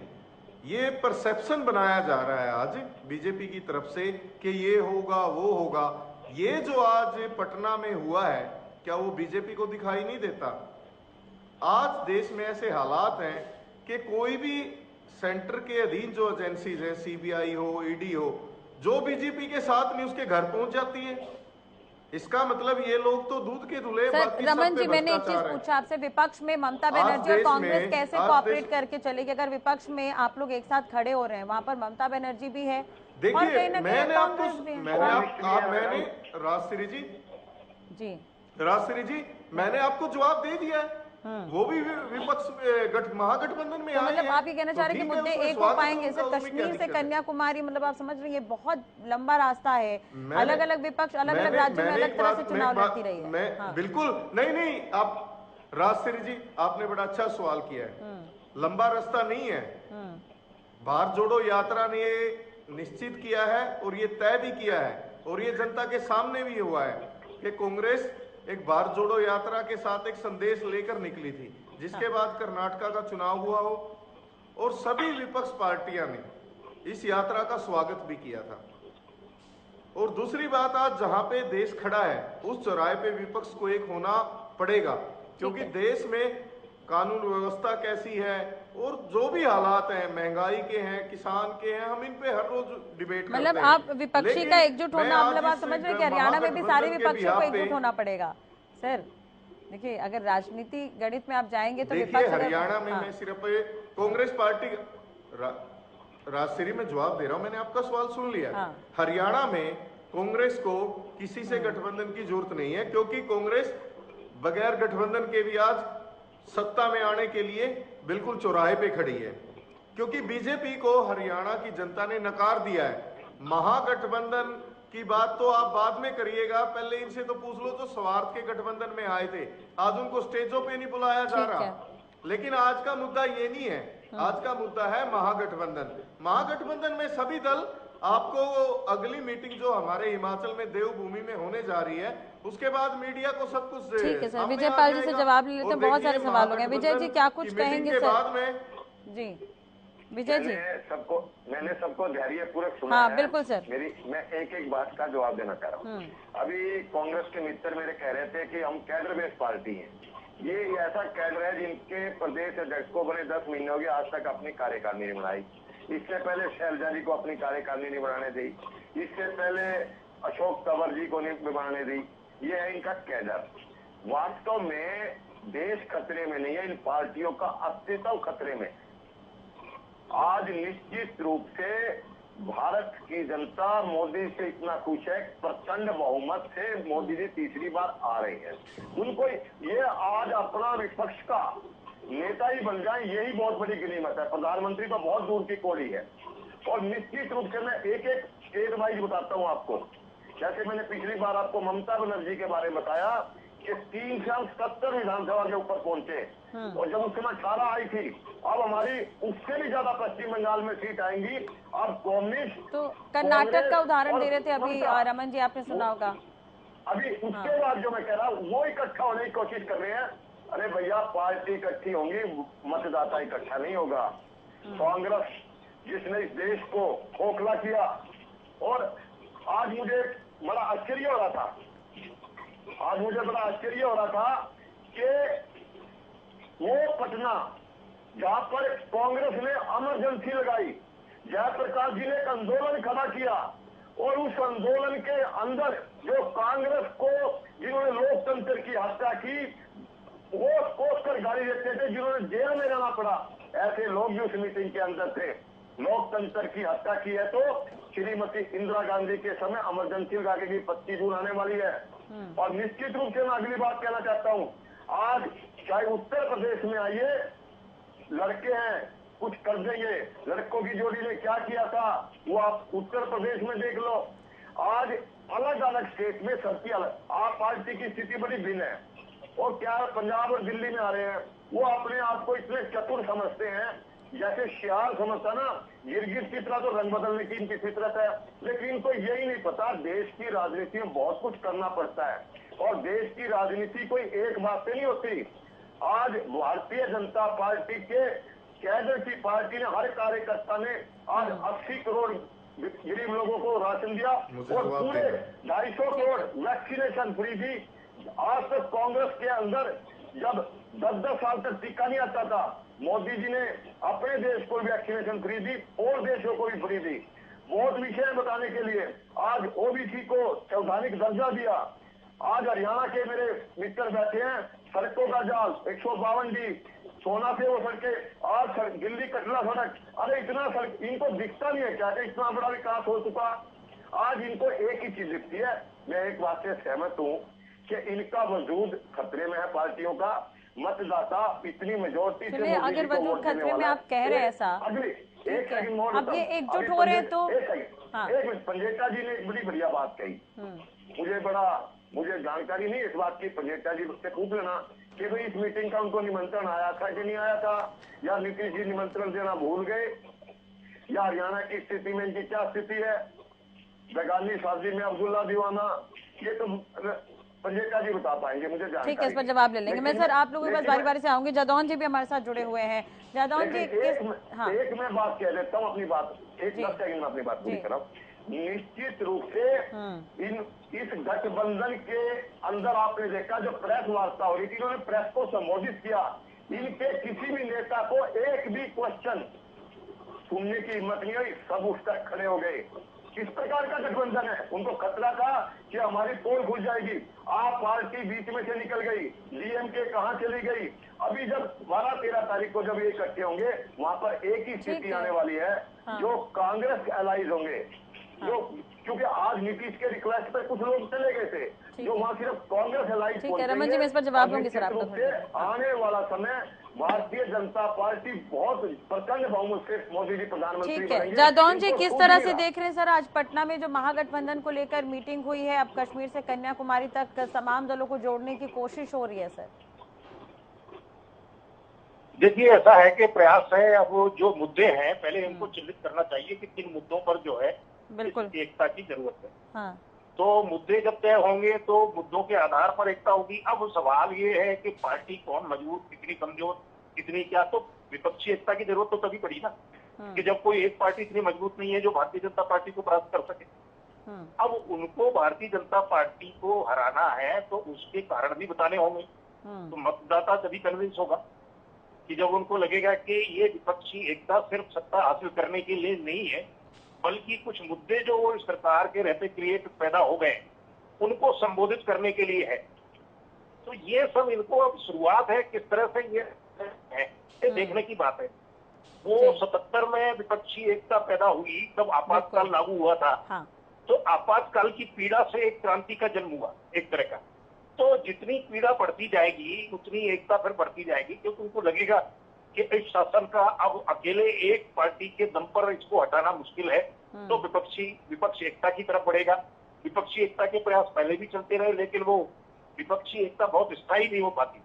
ये परसेप्शन बनाया जा रहा है आज बीजेपी की तरफ से कि ये होगा वो होगा। ये जो आज पटना में हुआ है, क्या वो बीजेपी को दिखाई नहीं देता? आज देश में ऐसे हालात हैं कि कोई भी सेंटर के अधीन जो एजेंसीज है, सीबीआई हो, ईडी हो, जो बीजेपी के साथ नहीं उसके घर पहुंच जाती है। इसका मतलब ये लोग तो दूध के धुले। रमन जी मैंने एक चीज पूछा आपसे, विपक्ष में ममता बनर्जी और कांग्रेस कैसे कोऑपरेट करके चलेगी? अगर विपक्ष में आप लोग एक साथ खड़े हो रहे हैं, वहां पर ममता बनर्जी भी है, देखिए मैंने राजश्री जी मैंने आपको जवाब दे दिया है, वो भी विपक्ष महागठबंधन में तो मतलब आप ये कहना चाह रहे हैं कि मुद्दे एक हो पाएंगे सर? कश्मीर से कन्याकुमारी, मतलब आप समझ रही है बहुत लंबा रास्ता है, अलग अलग विपक्ष अलग अलग राज्यों में अलग तरह से चुनाव लड़ती रही है। बिल्कुल नहीं, आप राजश्री जी आपने बड़ा अच्छा सवाल किया है। लंबा रास्ता नहीं है, भारत जोड़ो यात्रा ने ये निश्चित किया है और ये तय भी किया है और ये जनता के सामने भी हुआ है कि कांग्रेस एक भारत जोड़ो यात्रा के साथ एक संदेश लेकर निकली थी, जिसके बाद कर्नाटका का चुनाव हुआ हो और सभी विपक्ष पार्टियां ने इस यात्रा का स्वागत भी किया था। और दूसरी बात, आज जहां पे देश खड़ा है उस चौराहे पे विपक्ष को एक होना पड़ेगा, क्योंकि देश में कानून व्यवस्था कैसी है, और जो भी हालात हैं, महंगाई के हैं, किसान के हैं, हम इन पे हर रोज डिबेट करते हैं। मतलब आप विपक्षी का एकजुट होना, मतलब आप समझ रहे हैं कि हरियाणा में भी सारे विपक्षियों को एकजुट होना पड़ेगा। सर देखिए, अगर राजनीति गणित में आप जाएंगे तो देखिए हरियाणा में मैं सिर्फ कांग्रेस पार्टी राजश्री में जवाब दे रहा हूं, मैंने आपका सवाल सुन लिया। हरियाणा में कांग्रेस को किसी से गठबंधन की जरूरत नहीं है, क्योंकि कांग्रेस बगैर गठबंधन के भी आज सत्ता में आने के लिए बिल्कुल चौराहे पे खड़ी है, क्योंकि बीजेपी को हरियाणा की जनता ने नकार दिया है। महागठबंधन की बात तो आप बाद में करिएगा, पहले इनसे तो पूछ लो जो स्वार्थ के गठबंधन में आए थे, आज उनको स्टेजों पे नहीं बुलाया जा रहा। लेकिन आज का मुद्दा ये नहीं है, आज का मुद्दा है महागठबंधन। महागठबंधन में सभी दल, आपको अगली मीटिंग जो हमारे हिमाचल में देवभूमि में होने जा रही है, उसके बाद मीडिया को सब कुछ ठीक है सर। विजय पाल जी से जवाब ले लेते हैं, बहुत सारे सवाल हो गए। विजय जी क्या कुछ कहेंगे सर? बाद में जी विजय जी। मैंने सबको धैर्यपूर्वक सुना। हाँ बिल्कुल सर। मैं एक बात का जवाब देना चाह रहा हूँ। अभी कांग्रेस के मित्र मेरे कह रहे थे कि हम कैडर बेस्ड पार्टी है। ये ऐसा कैडर है जिनके प्रदेश अध्यक्ष को बने 10 महीने हो गए, आज तक अपनी कार्यकारिणी नहीं बनाई। इससे पहले शैलजा जी को अपनी कार्यकारिणी नहीं बनाने दी, इससे पहले अशोक तंवर जी को नहीं बनाने दी। ये है इनका कैडर। वास्तव में देश खतरे में नहीं है, इन पार्टियों का अस्तित्व खतरे में। आज निश्चित रूप से भारत की जनता मोदी से इतना खुश है, प्रचंड बहुमत से मोदी जी तीसरी बार आ रहे हैं। उनको ये आज अपना विपक्ष का नेता ही बन जाए, यही बहुत बड़ी गनीमत है। प्रधानमंत्री तो बहुत दूर की कौड़ी है। और निश्चित रूप से मैं एक स्टेट वाइज बताता हूँ आपको। जैसे मैंने पिछली बार आपको ममता बनर्जी के बारे में बताया कि 3 से हम 70 विधानसभा के ऊपर पहुंचे, और जब उस समय 18 आई थी, अब हमारी उससे भी ज्यादा पश्चिम बंगाल में सीट आएंगी। अब कम्युनिस्ट तो कर्नाटक का उदाहरण दे रहे थे अभी रमन जी, आपने सुना होगा। अभी उसके बाद जो मैं कह रहा हूँ, वो इकट्ठा होने की कोशिश कर रहे हैं। अरे भैया, पार्टी इकट्ठी होंगी, मतदाता इकट्ठा नहीं होगा। कांग्रेस जिसने इस देश को खोखला किया, और आज मुझे बड़ा आश्चर्य हो रहा था, कि वो पटना जहां पर कांग्रेस ने इमरजेंसी लगाई, जयप्रकाश जी ने एक आंदोलन खड़ा किया, और उस आंदोलन के अंदर जो कांग्रेस को जिन्होंने लोकतंत्र की हत्या की, वो कोस कर गाली देते थे, जिन्होंने जेल में रहना पड़ा, ऐसे लोग भी उस मीटिंग के अंदर थे। लोकतंत्र की हत्या की है तो श्रीमती इंदिरा गांधी के समय इमरजेंसी लगा के 25 जून आने वाली है। और निश्चित रूप से मैं अगली बात कहना चाहता हूँ, आज चाहे उत्तर प्रदेश में आइए, लड़के हैं कुछ कर देंगे। लड़कों की जोड़ी ने क्या किया था वो आप उत्तर प्रदेश में देख लो। आज अलग अलग स्टेट में सबकी अलग, आप पार्टी की स्थिति बड़ी भिन्न है। और क्या पंजाब और दिल्ली में आ रहे हैं, वो अपने आप को इतने चतुर समझते हैं, जैसे शियार समझता ना गिरगिट की तरह, तो रंग बदलने की इनकी फितरत है। लेकिन इनको यही नहीं पता देश की राजनीति में बहुत कुछ करना पड़ता है, और देश की राजनीति कोई एक बात से नहीं होती। आज भारतीय जनता पार्टी के कैडर की पार्टी ने, हर कार्यकर्ता ने आज 80 करोड़ गरीब लोगों को राशन दिया, और पूरे 250 करोड़ वैक्सीनेशन फ्री दी। आज तक कांग्रेस के अंदर जब 10-10 साल तक टीका नहीं आता था, मोदी जी ने अपने देश को वैक्सीनेशन फ्री दी और देशों को भी फ्री दी। बहुत विषय बताने के लिए आज ओबीसी को संवैधानिक दर्जा दिया। आज हरियाणा के मेरे मित्र बैठे हैं, सड़कों का जाल 152 डी सोना से वो सड़कें, आज दिल्ली कटरा सड़क, अरे इतना सड़क इनको दिखता नहीं है क्या कि इतना बड़ा विकास हो चुका। आज इनको एक ही चीज दिखती है। मैं एक बात से सहमत हूँ कि इनका वजूद खतरे में है, पार्टियों का मतदाता इतनी मेजोरिटी से अगर वजूद खतरे में आप कह रहे हैं ऐसा, अब ये एकजुट हो रहे हैं तो एक मिनट, पंजेटा जी ने एक बड़ी बढ़िया बात कही, मुझे जानकारी नहीं इस बात की, पंजेटा जी से पूछ लेना कि भाई इस मीटिंग का उनको निमंत्रण आया था कि नहीं आया था, या नीतीश जी निमंत्रण देना भूल गए, या हरियाणा की स्थिति में इनकी क्या स्थिति है, बेगानी शादी में अब्दुल्ला दीवाना, ये तो पंजेटा जी बता पाएंगे, मुझे जानकारी। ठीक है, इस पर जवाब ले लेंगे। मैं सर आप लोगों के पास बारी बारी से आऊंगी। जादौन जी भी हमारे साथ जुड़े हुए हैं। जादौन जी एक मैं बात कह देता हूँ, अपनी बात 10 सेकंड में अपनी बात पूरी कर रहा हूँ। निश्चित रूप से इस गठबंधन के अंदर आपने देखा जो प्रेस वार्ता हो रही थी, इन्होंने प्रेस को संबोधित किया इनके किसी भी नेता को एक भी क्वेश्चन सुनने की हिम्मत नहीं हुई, सब उस तक खड़े हो गए। किस प्रकार का गठबंधन है? उनको खतरा था कि हमारी पोल खुल जाएगी, आप पार्टी बीच में से निकल गई, डीएमके कहां चली गई। अभी जब 12-13 तारीख को जब ये इकट्ठे होंगे, वहां पर एक ही स्थिति आने वाली है, जो कांग्रेस एलाइज होंगे, जो क्योंकि आज नीतीश के रिक्वेस्ट पे कुछ लोग चले गए थे, जो वहां सिर्फ कांग्रेस एलाइज। ठीक है रमन जी, मैं इस पर जवाब दूंगी सर आपको। आने वाला समय भारतीय जनता पार्टी बहुत प्रचंड बहुमत से मोदी जी प्रधानमंत्री ठीक है। बनेंगे। जादौन जी, किस तरह से देख रहे हैं सर, आज पटना में जो महागठबंधन को लेकर मीटिंग हुई है, अब कश्मीर से कन्याकुमारी तक तमाम दलों को जोड़ने की कोशिश हो रही है सर? देखिए, ऐसा है कि प्रयास है, अब वो जो मुद्दे हैं पहले इनको चिन्हित करना चाहिए कि किन मुद्दों पर जो है बिल्कुल एकता की जरूरत है। हाँ। तो मुद्दे जब तय होंगे तो मुद्दों के आधार पर एकता होगी। अब सवाल ये है कि पार्टी कौन मजबूत, कितनी कमजोर, कितनी क्या, तो विपक्षी एकता की जरूरत तो तभी पड़ी ना कि जब कोई एक पार्टी इतनी मजबूत नहीं है जो भारतीय जनता पार्टी को परास्त कर सके। अब उनको भारतीय जनता पार्टी को हराना है तो उसके कारण भी बताने होंगे, तो मतदाता तभी कन्विंस होगा कि जब उनको लगेगा कि ये विपक्षी एकता सिर्फ सत्ता हासिल करने के लिए नहीं है, बल्कि कुछ मुद्दे जो वो सरकार के रहते क्रिएट पैदा हो गए उनको संबोधित करने के लिए है। तो ये सब इनको अब शुरुआत है, किस तरह से ये है ये देखने की बात है। वो 77 में विपक्षी एकता पैदा हुई, तब आपातकाल लागू हुआ था। हाँ। तो आपातकाल की पीड़ा से एक क्रांति का जन्म हुआ एक तरह का। तो जितनी पीड़ा बढ़ती जाएगी उतनी एकता फिर बढ़ती जाएगी, क्योंकि उनको लगेगा कि इस शासन का अब अकेले एक पार्टी के दम पर इसको हटाना मुश्किल है, तो विपक्ष एकता की तरफ बढ़ेगा। विपक्षी एकता के प्रयास पहले भी चलते रहे, लेकिन वो विपक्षी एकता बहुत स्थायी नहीं हो पाती।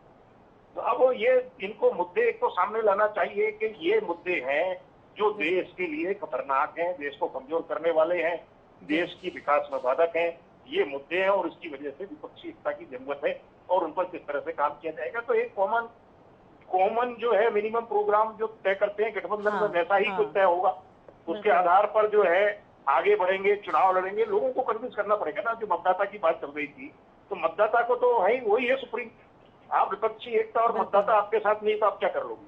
तो अब ये इनको मुद्दे को सामने लाना चाहिए कि ये मुद्दे हैं जो देश के लिए खतरनाक हैं, देश को कमजोर करने वाले हैं, देश की विकास में बाधक हैं, ये मुद्दे हैं और इसकी वजह से विपक्षी एकता की जरूरत है और उन पर किस तरह से काम किया जाएगा। तो एक कॉमन जो है मिनिमम प्रोग्राम जो तय करते हैं गठबंधन में, वैसा ही कुछ तय होगा। उसके आधार पर जो है आगे बढ़ेंगे, चुनाव लड़ेंगे। लोगों को कन्विंस करना पड़ेगा ना। जो मतदाता की बात चल रही थी, तो मतदाता को तो है वही है सुप्रीम। आप विपक्षी एकता और मतदाता आपके साथ नहीं तो आप क्या कर लोगे।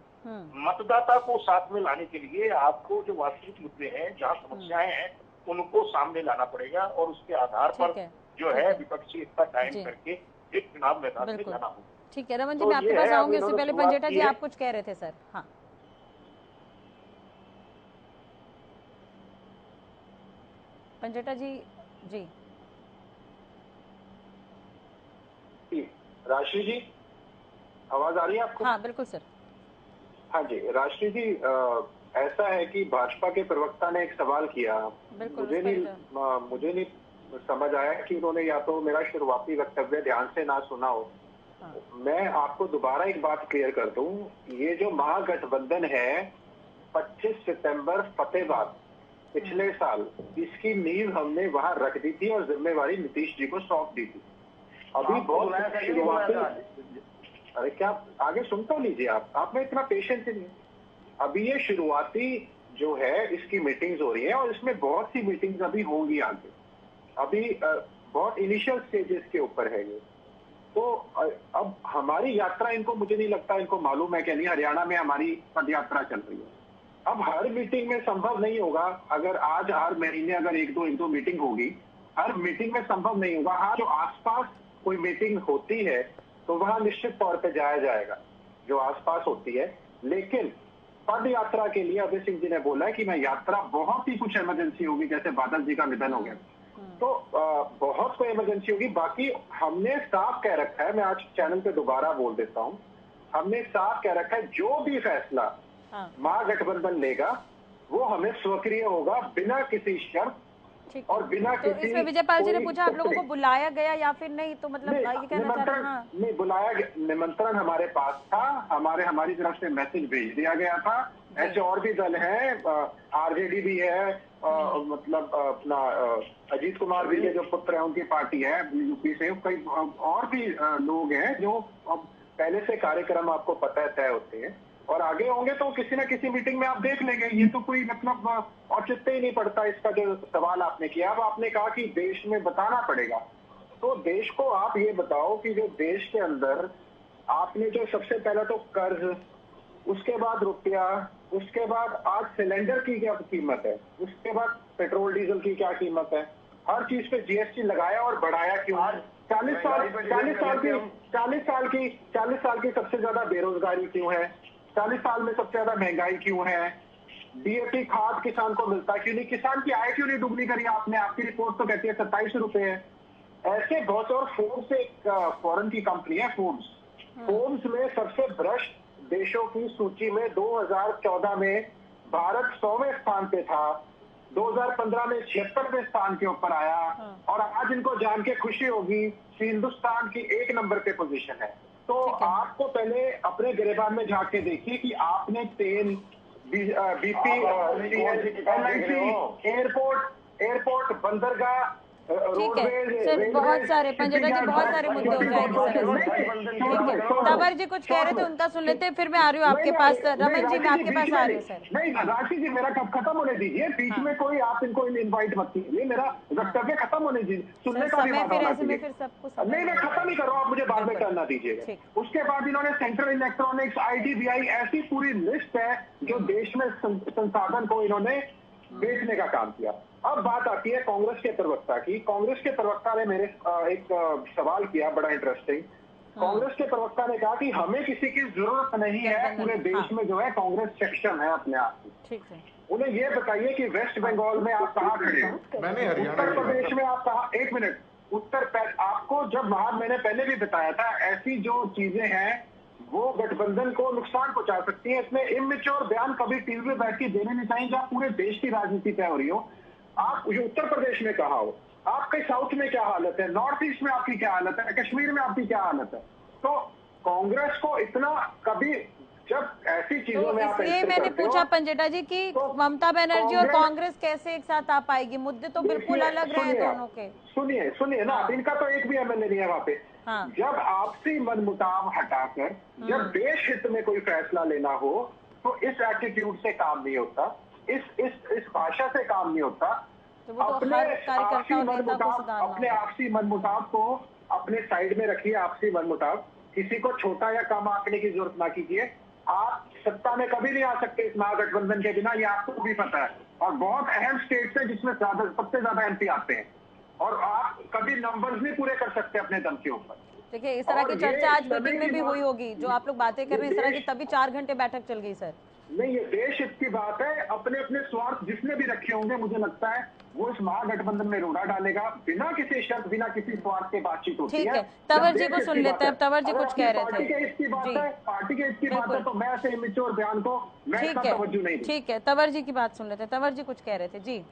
मतदाता को साथ में लाने के लिए आपको जो वास्तविक मुद्दे हैं, जहाँ समस्याएं हैं, उनको सामने लाना पड़ेगा और उसके आधार पर जो है विपक्षी एकता कायम करके एक चुनाव मैदान में जाना होगा। ठीक है रमन जी, मैं आपके पास आऊंगी, उससे पहले पंजेटा जी आप कुछ कह रहे थे सर। हाँ पंजेटा जी। जी राशि जी, आवाज आ रही है आपको? हाँ बिल्कुल सर। हाँ जी, राशि जी, ऐसा है कि भाजपा के प्रवक्ता ने एक सवाल किया, मुझे नहीं समझ आया कि उन्होंने या तो मेरा शुरुआती वक्तव्य ध्यान से ना सुना हो। मैं आपको दोबारा एक बात क्लियर कर दूं, ये जो महागठबंधन है 25 सितंबर फतेहाबाद पिछले साल, इसकी नींव हमने वहां रख दी थी और जिम्मेवारी नीतीश जी को सौंप दी थी। अभी बहुत शुरुआती, अरे क्या आगे सुन तो लीजिए आप में इतना पेशेंस ही नहीं। अभी ये शुरुआती जो है इसकी मीटिंग्स हो रही है और इसमें बहुत सी मीटिंग्स अभी होंगी आगे। अभी बहुत इनिशियल स्टेजेस के ऊपर है ये। तो अब हमारी यात्रा, इनको मुझे नहीं लगता इनको मालूम है कि नहीं, हरियाणा में हमारी पद यात्रा चल रही है। अब हर मीटिंग में संभव नहीं होगा, अगर आज हर महीने अगर एक दो मीटिंग होगी, हर मीटिंग में संभव नहीं होगा। हाँ, जो आसपास कोई मीटिंग होती है तो वहां निश्चित तौर पे जाया जाएगा जो आसपास होती है। लेकिन पद यात्रा के लिए अभय सिंह जी ने बोला है कि मैं यात्रा, बहुत ही कुछ इमरजेंसी होगी, जैसे बादल जी का निधन हो गया तो बहुत कोई इमरजेंसी होगी। बाकी हमने साफ कह रखा है, मैं आज चैनल पे दोबारा बोल देता हूँ, हमने साफ कह रखा है जो भी फैसला महागठबंधन लेगा वो हमें स्वक्रिय होगा, बिना किसी शर्त और बिना तो किसी। इसमें विजयपाल जी ने पूछा आप लोगों को बुलाया गया या फिर नहीं, तो मतलब ये कहना चाह रहे हैं? नहीं बुलाया गया, निमंत्रण हमारे पास था, हमारी तरफ से मैसेज भेज दिया गया था। ऐसे और भी दल हैं, आरजेडी भी है, मतलब अपना अजीत कुमार भी के जो पुत्र है उनकी पार्टी है यूपी से, कई और भी लोग हैं जो अब पहले से कार्यक्रम आपको पता है तय होते हैं और आगे होंगे तो किसी ना किसी मीटिंग में आप देख लेंगे। ये तो कोई मतलब औचित्य ही नहीं पड़ता इसका जो सवाल आपने किया। अब आपने कहा कि देश में बताना पड़ेगा, तो देश को आप ये बताओ कि जो देश के अंदर आपने जो सबसे पहला तो कर्ज, उसके बाद रुपया, उसके बाद आज सिलेंडर की क्या कीमत है, उसके बाद पेट्रोल डीजल की क्या कीमत है, हर चीज पे जीएसटी लगाया और बढ़ाया क्यों? 40 साल की सबसे ज्यादा बेरोजगारी क्यों है? 40 साल में सबसे ज्यादा महंगाई क्यों है? डीएपी खाद किसान को मिलता क्यों नहीं? किसान की आय क्यों नहीं दुगनी करी आपने? आपकी रिपोर्ट तो कहती है 27 रुपए है। ऐसे बहुत से, और फोर्ब्स एक फॉरेन की कंपनी है, फोर्ब्स में सबसे भ्रष्ट देशों की सूची में 2014 में भारत 100वें स्थान पे था, 2015 में 76वें स्थान के ऊपर आया, और आज इनको जान के खुशी होगी कि हिंदुस्तान की 1 नंबर पे पोजीशन है। तो आपको पहले अपने गिरेबान में झांक के देखिए कि आपने तेल, बीपी, LIC, एयरपोर्ट, बंदरगाह, ठीक है सर, बहुत सारे पंजेटा जी, बहुत सारे मुद्दे हो जाएंगे सर। तंवर जी कुछ कह रहे थे, उनका सुन लेते हैं, फिर मैं आ रही हूँ आपके पास। रमन जी, मैं आपके पास आ रही हूँ सर। नहीं राशि जी, मेरा कब खत्म होने दीजिए, बीच में कोई आप इनको इनवाइट मत कीजिए, मेरा वक्तव्य खत्म होने दीजिए, सुनने का भी मौका दीजिए। नहीं, मैं खत्म ही कर रहा हूँ, आप मुझे बाद में करना दीजिएगा। उसके बाद इन्होंने सेंट्रल इलेक्ट्रॉनिक्स, ITBI, ऐसी पूरी लिस्ट है जो देश में संसाधन को इन्होंने बेचने का काम किया। अब बात आती है कांग्रेस के प्रवक्ता की। कांग्रेस के प्रवक्ता ने मेरे एक सवाल किया बड़ा इंटरेस्टिंग। कांग्रेस के प्रवक्ता ने कहा कि हमें किसी की जरूरत नहीं है, पूरे देश में जो है कांग्रेस सेक्शन है अपने आप की। ठीक है, उन्हें ये बताइए कि वेस्ट बंगाल में आप कहाँ खड़े हो, मैंने हरियाणा, उत्तर प्रदेश में आप कहाँ, एक मिनट, आपको जब मैंने पहले भी बताया था, ऐसी जो चीजें हैं वो गठबंधन को नुकसान पहुंचा सकती है। इसमें इमेच्योर बयान कभी टीवी पे बैठ के देने नहीं चाहिए जहाँ पूरे देश की राजनीति तय हो रही हो। आप उत्तर प्रदेश में कहा हो, आपके साउथ में क्या हालत है, नॉर्थ ईस्ट में आपकी क्या हालत है, कश्मीर में आपकी क्या हालत है। तो कांग्रेस को इतना कभी, जब ऐसी चीजों में आप, इसलिए मैंने पूछा पंजेटा जी कि ममता बनर्जी और कांग्रेस कैसे एक साथ आ पाएगी, मुद्दे तो बिल्कुल अलग रहे दोनों के। सुनिए ना, इनका तो एक भी MLA नहीं है वहाँ पे। जब आपसी मनमुटाव हटाकर जब देश हित में कोई फैसला लेना हो तो इस एटीट्यूड से काम नहीं होता, इस भाषा से काम नहीं होता। अपने आपसी मनमुटाव को अपने साइड में रखिए, आपसी मनमुटाव, किसी को छोटा या कम आंकने की जरूरत ना कीजिए। आप सत्ता में कभी नहीं आ सकते इस महागठबंधन के बिना, ये आपको भी पता है। और बहुत अहम स्टेट्स हैं जिसमें सबसे ज्यादा MP आते हैं, और आप कभी नंबर्स नहीं पूरे कर सकते अपने दम के ऊपर। देखिए, इस तरह की चर्चा आज मीटिंग में भी हुई होगी, जो आप लोग बातें कर रहे हैं इस तरह की, तभी 4 घंटे बैठक चल गई सर। नहीं, ये देश हित की बात है। अपने अपने स्वार्थ जिसने भी रखे होंगे, मुझे लगता है वो इस महागठबंधन में रोड़ा डालेगा, बिना किसी शर्त, बिना किसी स्वार्थ के बातचीत होती है। ठीक है, तंवर जी को सुन लेते हैं। तंवर जी कुछ कह रहे थे। पार्टी के इसकी बात है, तो मैं ऐसे इमेच्योर बयान को मैं इतना तवज्जो नहीं दूं। ठीक है, तंवर जी की बात सुन लेते हैं। तंवर जी कुछ कह रहे थे जी।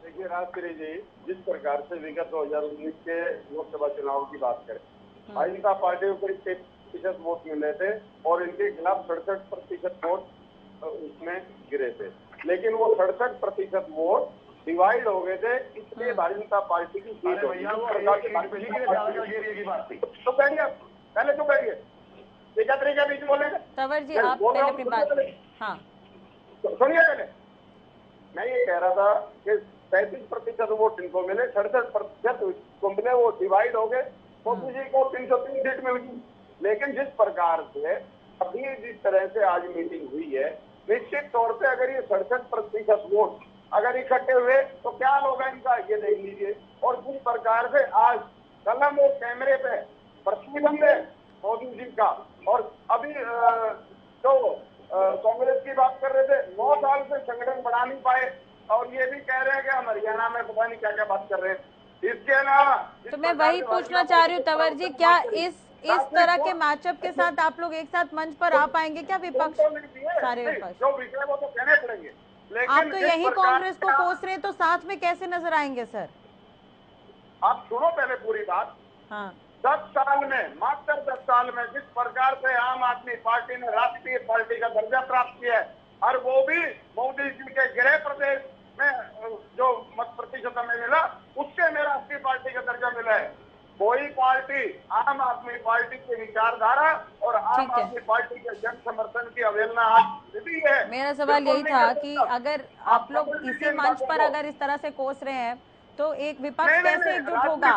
देखिए राजश्री जी, जिस प्रकार से विगत 2019 के लोकसभा चुनाव की बात करें, भारतीय जनता पार्टी को करीब 33% वोट मिले थे और इनके खिलाफ 67% वोट उसमें गिरे थे, लेकिन वो 67% वोट डिवाइड हो गए थे, इसलिए भारतीय जनता पार्टी की जीत हो गई। तो बैठिए, पहले तो बैठिए, क्या तरीका बीच बोले। तंवर जी, आप पहले अपनी बात, हाँ सुनिए, पहले मैं ये कह रहा था कि 33% वोट इनको मिले, 67% को मिले, वो डिवाइड हो गए, मोदी जी को 303 सीट मिल गई। लेकिन जिस प्रकार से अभी जिस तरह से आज मीटिंग हुई है, निश्चित तौर पे अगर ये 67% वोट अगर इकट्ठे हुए तो क्या होगा इनका, ये देख लीजिए। और जिस प्रकार से आज कलम और कैमरे पे प्रतिबंध है मोदी जी का, और अभी जो कांग्रेस की बात कर रहे थे, 9 साल से संगठन बना नहीं पाए, और ये भी कह रहे हैं कि हम हरियाणा में पता नहीं क्या क्या बात कर रहे हैं। इसके अलावा तो मैं वही पूछना चाह रही हूँ तंवर जी, क्या इस तरह के मैचअप के साथ आप लोग एक साथ मंच पर आ पाएंगे क्या, विपक्ष, सारे विपक्ष? जो विषय वो तो कहने पड़ेंगे, लेकिन आप तो यही कांग्रेस को कोस रहे, तो साथ में कैसे नजर आएंगे सर? आप सुनो पहले पूरी बात। हाँ, 10 साल में, मात्र 10 साल में जिस प्रकार से आम आदमी पार्टी ने राष्ट्रीय पार्टी का दर्जा प्राप्त किया है, और वो भी मोदी जी के गृह प्रदेश में जो मत प्रतिशत हमें मिला, उससे में राष्ट्रीय पार्टी का दर्जा मिला है। कोई पार्टी आम आदमी पार्टी की विचारधारा और आम आदमी पार्टी के जन समर्थन की अवहेलना आज भी है। मेरा सवाल यही था कि अगर आप लोग इसी मंच पर अगर इस तरह से कोस रहे हैं, तो एक विपक्ष कैसे एकजुट होगा?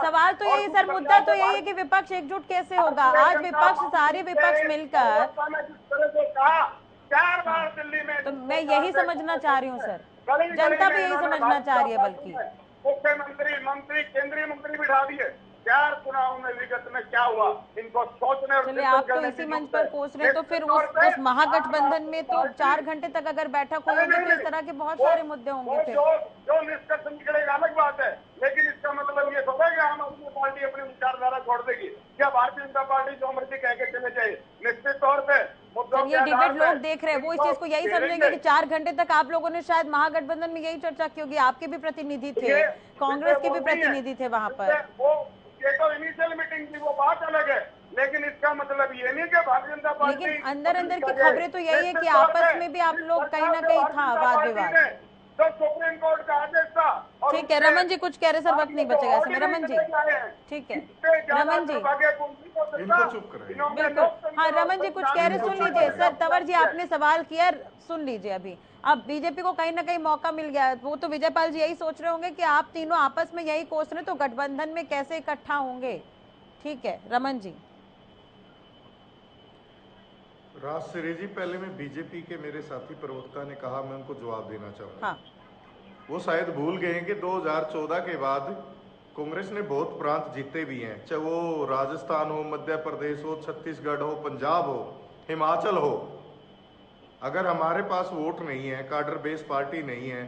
सवाल तो यही सर, मुद्दा तो यही है कि विपक्ष एकजुट कैसे होगा? आज विपक्ष, सारे विपक्ष मिलकर, 4 बार दिल्ली में, तो मैं यही समझना चाह रही हूँ सर, जनता भी यही समझना चाह रही है। बल्कि मुख्यमंत्री, केंद्रीय मंत्री बिठा दिए। 4 चुनाव में विगत में क्या हुआ, इनको सोचने और चलिए, आप तो इसी मंच पर कोस रहे हैं, तो फिर उस महागठबंधन में तो 4 घंटे तक अगर बैठक होगी तो इस तरह के बहुत सारे मुद्दे होंगे। फिर जो निष्कर्ष निकलेगा अलग बात है, लेकिन इसका मतलब ये थोड़ा कि आम आदमी पार्टी अपनी विचारधारा छोड़ देगी या भारतीय जनता पार्टी जो मर्जी कह के चले जाए। निश्चित तौर पे ये डिबेट लोग देख रहे हैं, वो इस चीज को यही समझेंगे कि 4 घंटे तक आप लोगों ने शायद महागठबंधन में यही चर्चा की होगी। आपके भी प्रतिनिधि थे, कांग्रेस के भी प्रतिनिधि थे वहां पर। ये तो इनिशियल मीटिंग थी, वो बात अलग है, लेकिन इसका मतलब ये नहीं कि भारतीय जनता पार्टी, लेकिन अंदर अंदर की खबरें तो यही है कि आपस में भी आप लोग कहीं ना कहीं था वाद विवाद। जो सुप्रीम कोर्ट का आदेश था। ठीक है, रमन जी कुछ कह रहे सर, वक्त नहीं बचेगा इसमें। रमन जी, ठीक है, रमन जी इनको चुप करें। बिल्कुल, हाँ रमन जी कुछ कह रहे, सुन लीजिए सर। तंवर जी आपने सवाल किया, सुन लीजिए। अभी अब बीजेपी को कहीं ना कहीं मौका मिल गया, वो तो विजयपाल जी यही सोच रहे होंगे कि आप तीनों आपस में यही कोस रहे, तो गठबंधन में कैसे इकट्ठा होंगे? ठीक है रमन जी। राज सिरे जी, पहले मैं बीजेपी के मेरे साथी प्रवक्ता ने कहा, मैं उनको जवाब देना चाहूंगा। हाँ। वो शायद भूल गए हैं कि 2014 के बाद कांग्रेस ने बहुत प्रांत जीते भी हैं, चाहे वो राजस्थान हो, मध्य प्रदेश हो, छत्तीसगढ़ हो, पंजाब हो, हिमाचल हो। अगर हमारे पास वोट नहीं है, कार्डर बेस पार्टी नहीं है,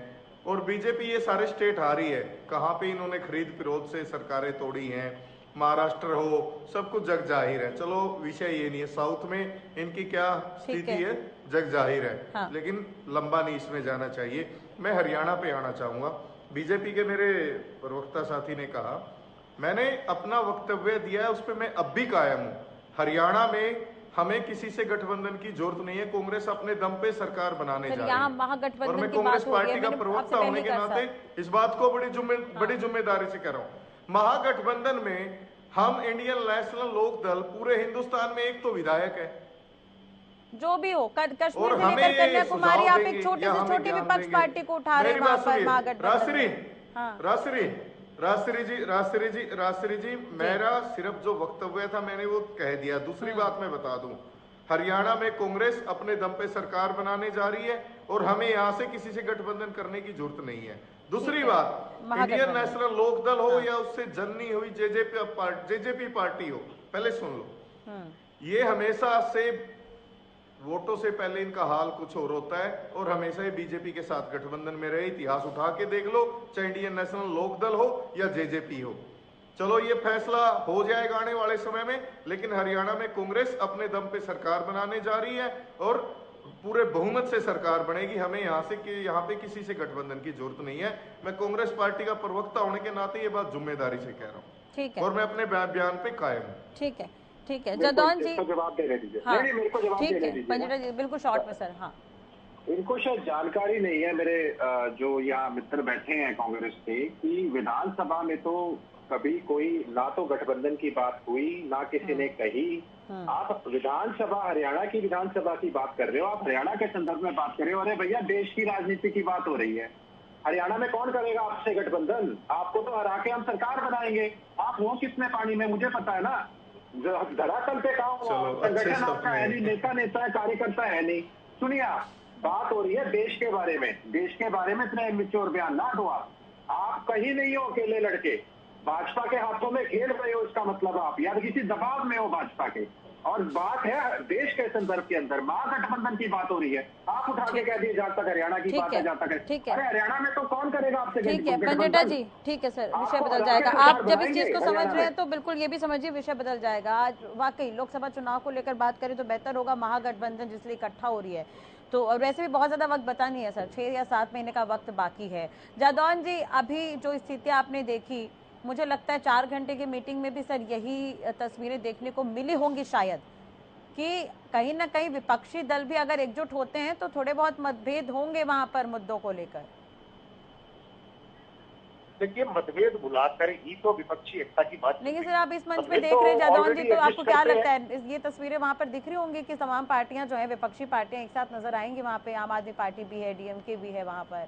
और बीजेपी ये सारे स्टेट हारी है, कहाँ पे इन्होंने खरीद विरोध से सरकारें तोड़ी हैं, महाराष्ट्र हो, सब कुछ जग जाहिर है। चलो विषय ये नहीं है, साउथ में इनकी क्या स्थिति है जग जाहिर है। हाँ। लेकिन लंबा नहीं इसमें जाना चाहिए। मैं हरियाणा पे आना चाहूंगा। बीजेपी के मेरे प्रवक्ता साथी ने कहा, मैंने अपना वक्तव्य दिया है, उस पर मैं अब भी कायम हूँ। हरियाणा में हमें किसी से गठबंधन की जरूरत नहीं है, कांग्रेस अपने दम पे सरकार बनाने जा रही है। और मैं कांग्रेस पार्टी का प्रवक्ता होने के नाते इस बात को बड़ी जिम्मेदारी से कह रहा हूँ। महागठबंधन में हम इंडियन नेशनल लोक दल, पूरे हिंदुस्तान में एक तो विधायक है, जो भी हो, कश्मीर से लेकर कन्याकुमारी, आप एक छोटी से छोटी विपक्ष पार्टी को उठा रहे हैं वहां पर महागठबंधन। राजश्री जी, मेरा सिर्फ जो वक्तव्य था मैंने वो कह दिया। दूसरी बात मैं बता दूं, हरियाणा में कांग्रेस अपने दम पे सरकार बनाने जा रही है और हमें यहाँ से किसी से गठबंधन करने की जरूरत नहीं है। दूसरी बात, इंडियन नेशनल लोक दल हो या उससे जननी हुई जेजेपी पार्टी हो, पहले सुन लो, ये हमेशा से वोटों से पहले इनका हाल कुछ और होता है और हमेशा ही बीजेपी के साथ गठबंधन में रहे। इतिहास उठा के देख लो, चाहे इंडियन नेशनल लोक दल हो या जेजेपी हो। चलो ये फैसला हो जाएगा आने वाले समय में, लेकिन हरियाणा में कांग्रेस अपने दम पे सरकार बनाने जा रही है और पूरे बहुमत से सरकार बनेगी। हमें यहाँ पे किसी से गठबंधन की जरूरत नहीं है। मैं कांग्रेस पार्टी का प्रवक्ता होने के नाते ये बात जिम्मेदारी से कह रहा हूँ। ठीक है, और मैं अपने बयान पे कायम हूँ। ठीक है, ठीक है। जदौन जी जवाब दे रहे दीजिए। हाँ, मेरे को जवाब ठीक है पंजटा जी, बिल्कुल शॉर्ट में सर। हाँ, इनको शायद जानकारी नहीं है, मेरे जो यहाँ मित्र बैठे हैं कांग्रेस के, कि विधानसभा में तो कभी कोई ना तो गठबंधन की बात हुई, ना किसी ने कही। आप विधानसभा, हरियाणा की विधानसभा की बात कर रहे हो, आप हरियाणा के संदर्भ में बात कर रहे हो। अरे भैया, देश की राजनीति की बात हो रही है। हरियाणा में कौन करेगा आपसे गठबंधन? आपको तो हरा के हम सरकार बनाएंगे। आप हो किसमें पानी में, मुझे पता है ना। धरातल पे कहा संगठन आपका है नहीं, नेता है, कार्यकर्ता है नहीं। सुनिए, बात हो रही है देश के बारे में। देश के बारे में इतना इमेच्योर बयान ना दो। आप कहीं नहीं हो अकेले लड़के, भाजपा के हाथों में खेल रहे हो। इसका मतलब आप या किसी दबाव में हो भाजपा के। और बात है देश के संदर्भ के अंदर, महागठबंधन की बात हो रही है। आप उठा के कह दिए जहां तक हरियाणा की बात है, जहां तक है। अरे हरियाणा में तो कौन करेगा आपसे? ठीक है पंजटा जी, ठीक है सर, विषय बदल जाएगा। आप जब इस चीज को समझ रहे हैं तो बिल्कुल ये भी समझिए विषय बदल जाएगा। आज वाकई लोकसभा चुनाव को लेकर बात करें तो बेहतर होगा, महागठबंधन जिसलिए इकट्ठा हो रही है तो। और वैसे भी बहुत ज्यादा वक्त बता नहीं है सर, 6 या 7 महीने का वक्त बाकी है। जादौन जी, अभी जो स्थिति आपने देखी, मुझे लगता है 4 घंटे की मीटिंग में भी सर यही तस्वीरें देखने को मिली होंगी शायद, कि कहीं ना कहीं विपक्षी दल भी अगर एकजुट होते हैं तो थोड़े बहुत मतभेद होंगे वहां पर मुद्दों को लेकर। देखिए, मतभेद बुलाकर ही तो विपक्षी एकता की बात। लेकिन सर आप इस मंच पे देख रहे हैं जादौन जी, तो आपको क्या लगता है ये तस्वीरें वहां पर दिख रही होंगी कि तमाम पार्टियां जो है, विपक्षी पार्टियां एक साथ नजर आएंगी वहां पे? आम आदमी पार्टी भी है, डीएमके भी है वहां पर,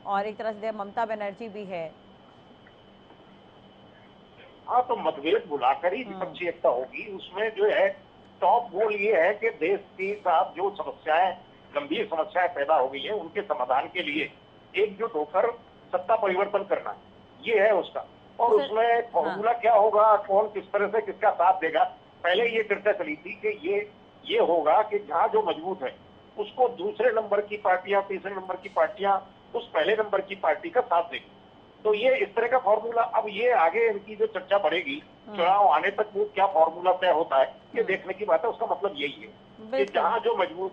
और एक तरह से ममता बनर्जी भी है, हाँ, तो मतभेद बुलाकर ही विपक्षी एकता होगी। उसमें जो है टॉप गोल ये है कि देश की साथ जो समस्याएं, गंभीर समस्याएं पैदा हो गई है, उनके समाधान के लिए एकजुट होकर सत्ता परिवर्तन करना, ये है उसका। और उसमें फॉर्मूला क्या होगा, कौन किस तरह से किसका साथ देगा, पहले ये चर्चा चली थी कि ये होगा कि जहाँ जो मजबूत है उसको दूसरे नंबर की पार्टियां, तीसरे नंबर की पार्टियां उस पहले नंबर की पार्टी का साथ देगी। तो ये इस तरह का फॉर्मूला, अब ये आगे इनकी जो चर्चा बढ़ेगी चुनाव आने तक, वो क्या फॉर्मूला तय होता है ये देखने की बात है। उसका मतलब यही है कि जहाँ जो मजबूत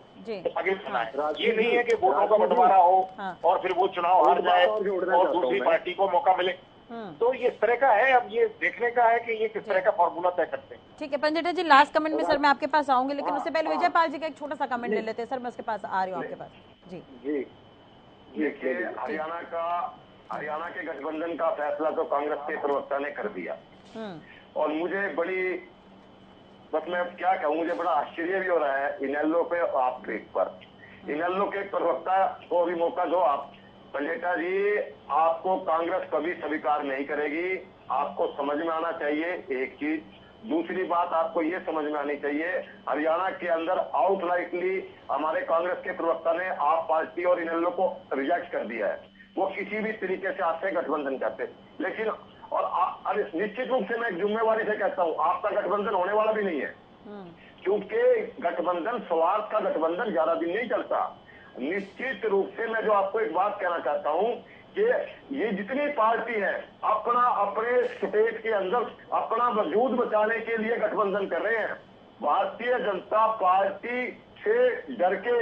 आगे बढ़ना है, ये नहीं है कि वोटों का बंटवारा हो और फिर वो चुनाव हार जाए और दूसरी पार्टी को मौका मिले। तो ये इस तरह का है, अब ये देखने का है कि ये किस तरह का फॉर्मूला तय करते हैं। ठीक है पंजेठा जी, लास्ट कमेंट में सर मैं आपके पास आऊंगी, लेकिन उससे पहले विजय पाल जी का एक छोटा सा कमेंट ले लेते हैं। सर मैं उसके पास आ रही हूँ आपके पास। जी देखिए, हरियाणा के गठबंधन का फैसला तो कांग्रेस के प्रवक्ता ने कर दिया और मुझे बस मैं क्या कहूँ, मुझे बड़ा आश्चर्य भी हो रहा है इनेलो पे आप ट्वीट पर। इनेलो के प्रवक्ता को भी मौका दो आप। पंजेठा जी, आपको कांग्रेस कभी स्वीकार नहीं करेगी, आपको समझ में आना चाहिए एक चीज। दूसरी बात आपको ये समझ में आनी चाहिए, हरियाणा के अंदर आउटराइटली हमारे कांग्रेस के प्रवक्ता ने आप पार्टी और इनेलो को रिजेक्ट कर दिया है। वो किसी भी तरीके से आपसे गठबंधन करते, लेकिन और निश्चित रूप से मैं जिम्मेवारी से कहता हूँ, आपका गठबंधन होने वाला भी नहीं है, क्योंकि गठबंधन स्वार्थ का गठबंधन ज्यादा दिन नहीं चलता। निश्चित रूप से मैं जो आपको एक बात कहना चाहता हूँ कि ये जितनी पार्टी है अपने स्टेट के अंदर अपना वजूद बचाने के लिए गठबंधन कर रहे हैं। भारतीय जनता पार्टी से डर के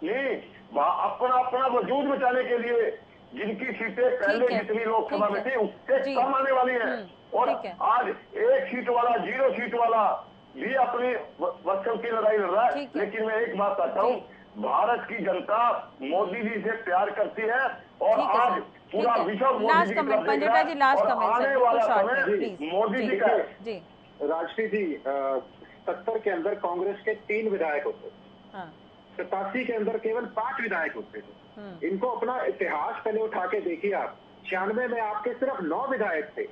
नहीं, अपना वजूद बचाने के लिए जिनकी सीटें पहले जितनी लोकसभा में थी उससे कम आने वाली हैं। और आज 1 सीट वाला, 0 सीट वाला भी अपनी वर्षों की लड़ाई लड़ रहा है। लेकिन मैं एक बात कहता हूँ, भारत की जनता मोदी जी से प्यार करती है और आज पूरा विश्व मोदी जी की तरफ देख रहा है। और आने वाला समय मोदी जी का है। राजश्री जी, 70 के अंदर कांग्रेस के 3 विधायक होते, 87 के अंदर केवल 5 विधायक होते थे। इनको अपना इतिहास पहले उठा के देखिए आप। 96 में आपके सिर्फ 9 विधायक थे।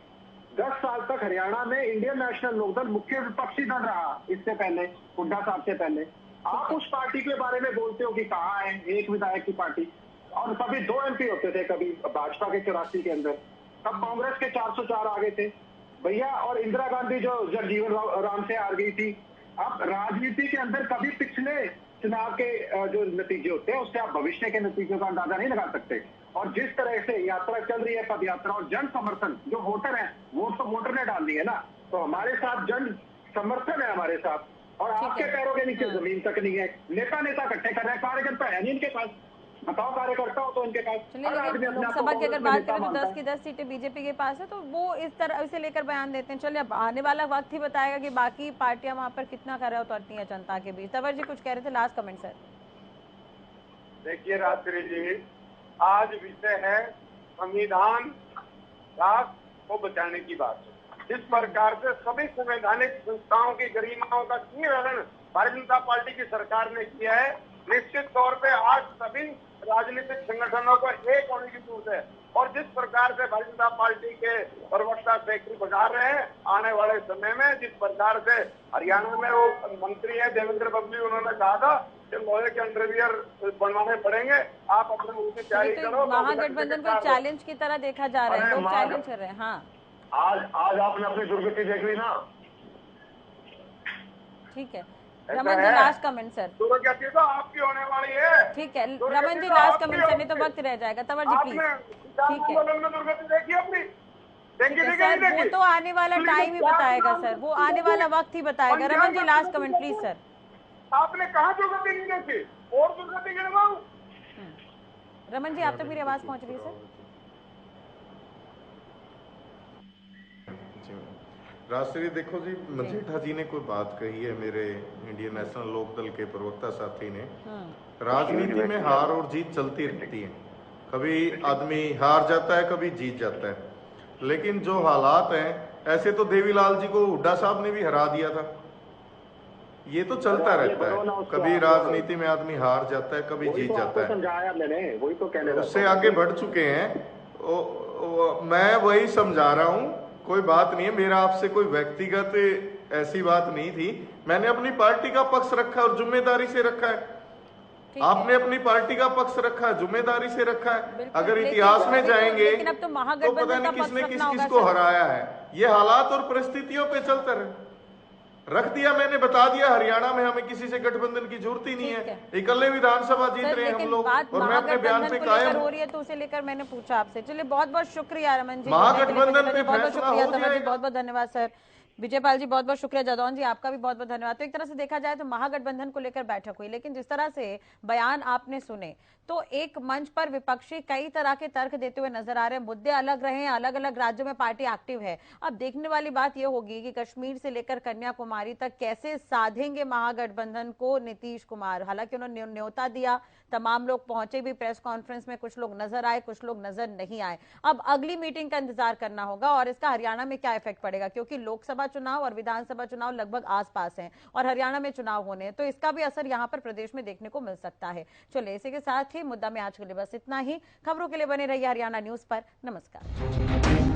10 साल तक हरियाणा में इंडियन नेशनल लोकदल मुख्य विपक्षी दल रहा। इससे पहले हुड्डा साहब से पहले आप उस पार्टी के बारे में बोलते हो कि कहाँ है एक विधायक की पार्टी, और कभी 2 MP होते थे, कभी भाजपा के 84 के अंदर, तब कांग्रेस के 404 आ गए थे भैया, और इंदिरा गांधी जो जगजीवन राम से हार गई थी। अब राजनीति के अंदर कभी पिछले चुनाव के जो नतीजे होते हैं उससे आप भविष्य के नतीजों का अंदाजा नहीं लगा सकते। और जिस तरह से यात्रा चल रही है, पद यात्रा, और जन समर्थन जो वोटर है, वोट तो वोटर ने डाल दी है ना, तो हमारे साथ जन समर्थन है हमारे साथ। और आपके पैरों के नीचे जमीन तक नहीं है। नेता इकट्ठे कर रहे हैं, कार्यकर्ता है नहीं इनके पास। बताओ कार्यकर्ता हो तो इनके पास। लोकसभा की अगर बात करें तो 10 की 10 सीटें बीजेपी के पास है, तो वो इस तरह से लेकर बयान देते हैं। चलिए अब आने वाला वक्त ही बताएगा कि बाकी पार्टियां वहां पर कितना खरा उतरती हैं जनता के बीच। तंवर जी कुछ कह रहे थे, लास्ट कमेंट सर। देखिए राजश्री जी, आज विषय है संविधान राष्ट्र को बचाने की बात। जिस प्रकार से सभी संवैधानिक संस्थाओं की गरिमाओं का क्षीणहरण भारतीय जनता पार्टी की सरकार ने किया है, निश्चित तौर पे आज सभी राजनीतिक संगठनों को एक होने की जरूरत है। और जिस प्रकार से भारतीय जनता पार्टी के प्रवक्ता सेक्रेटरी बता रहे हैं, आने वाले समय में जिस प्रकार से हरियाणा में वो मंत्री है देवेंद्र बबली, उन्होंने कहा था कि लोहे के अंडरवियर बनवाने पड़ेंगे, आप अपने मुंह की तैयारी करो। महागठबंधन को चैलेंज की तरह देखा जा रहा है, लोग चैलेंज कर रहे हैं। हाँ, आज आपने अपनी दुर्गति देख ली ना। ठीक है Raman ji, last comment sir. दुर्गति तो आपकी होने वाली है। ठीक है Raman ji, last comment sir, नहीं तो वक्त रह जाएगा। तंवर जी प्लीज। ठीक है दुर्गति देखी अपनी, सर वो तो आने वाला टाइम ही बताएगा सर, वो आने वाला वक्त ही बताएगा। Raman ji last comment please sir. आपने कहा दुर्गति नहीं देखी और दुर्गति गिनवाऊं? रमन जी आप तक मेरी आवाज पहुंच रही है सर? राष्ट्रीय देखो जी, मजीठा जी ने कोई बात कही है, मेरे इंडियन नेशनल लोकदल के प्रवक्ता साथी ने। राजनीति में हार और जीत चलती रहती है, कभी आदमी हार जाता है, कभी जीत जाता है। लेकिन जो हालात हैं, ऐसे तो देवीलाल जी को हुड्डा साहब ने भी हरा दिया था। ये तो चलता रहता है, कभी राजनीति में आदमी हार जाता है, कभी जीत जाता है। समझाया मैंने, वही तो कहने उससे आगे बढ़ चुके हैं। मैं वही समझा रहा हूँ, कोई बात नहीं है, मेरा आपसे कोई व्यक्तिगत ऐसी बात नहीं थी। मैंने अपनी पार्टी का पक्ष रखा है और जिम्मेदारी से रखा है। आपने अपनी पार्टी का पक्ष रखा है, जिम्मेदारी से रखा है। अगर इतिहास में जाएंगे तो पता नहीं किसने किस किसको हराया है। ये हालात और परिस्थितियों पे चलता रख दिया, मैंने बता दिया। हरियाणा में हमें किसी से गठबंधन की जरूरत ही नहीं है, इकल्ले विधानसभा जीत रहे हैं हम लोग, और मैं अपने बयान से कायम हो रही है, तो उसे लेकर मैंने पूछा आपसे। चलिए बहुत बहुत शुक्रिया रमन जी, महागठबंधन पे फैसला हो जाएगा। बहुत बहुत धन्यवाद सर। विजयपाल जी बहुत बहुत शुक्रिया। जादौन जी आपका भी बहुत बहुत धन्यवाद। तो एक तरह से देखा जाए तो महागठबंधन को लेकर बैठक हुई, लेकिन जिस तरह से बयान आपने सुने तो एक मंच पर विपक्षी कई तरह के तर्क देते हुए नजर आ रहे हैं। मुद्दे अलग रहे हैं, अलग अलग राज्यों में पार्टी एक्टिव है। अब देखने वाली बात यह होगी कि कश्मीर से लेकर कन्याकुमारी तक कैसे साधेंगे महागठबंधन को नीतीश कुमार। हालांकि उन्होंने न्योता दिया, तमाम लोग पहुंचे भी प्रेस कॉन्फ्रेंस में, कुछ लोग नजर आए, कुछ लोग नजर नहीं आए। अब अगली मीटिंग का इंतजार करना होगा और इसका हरियाणा में क्या इफेक्ट पड़ेगा, क्योंकि लोकसभा चुनाव और विधानसभा चुनाव लगभग आसपास हैं और हरियाणा में चुनाव होने हैं, तो इसका भी असर यहां पर प्रदेश में देखने को मिल सकता है। चलिए इसी के साथ ही मुद्दा में आज के लिए बस इतना ही। खबरों के लिए बने रहिए हरियाणा न्यूज पर। नमस्कार।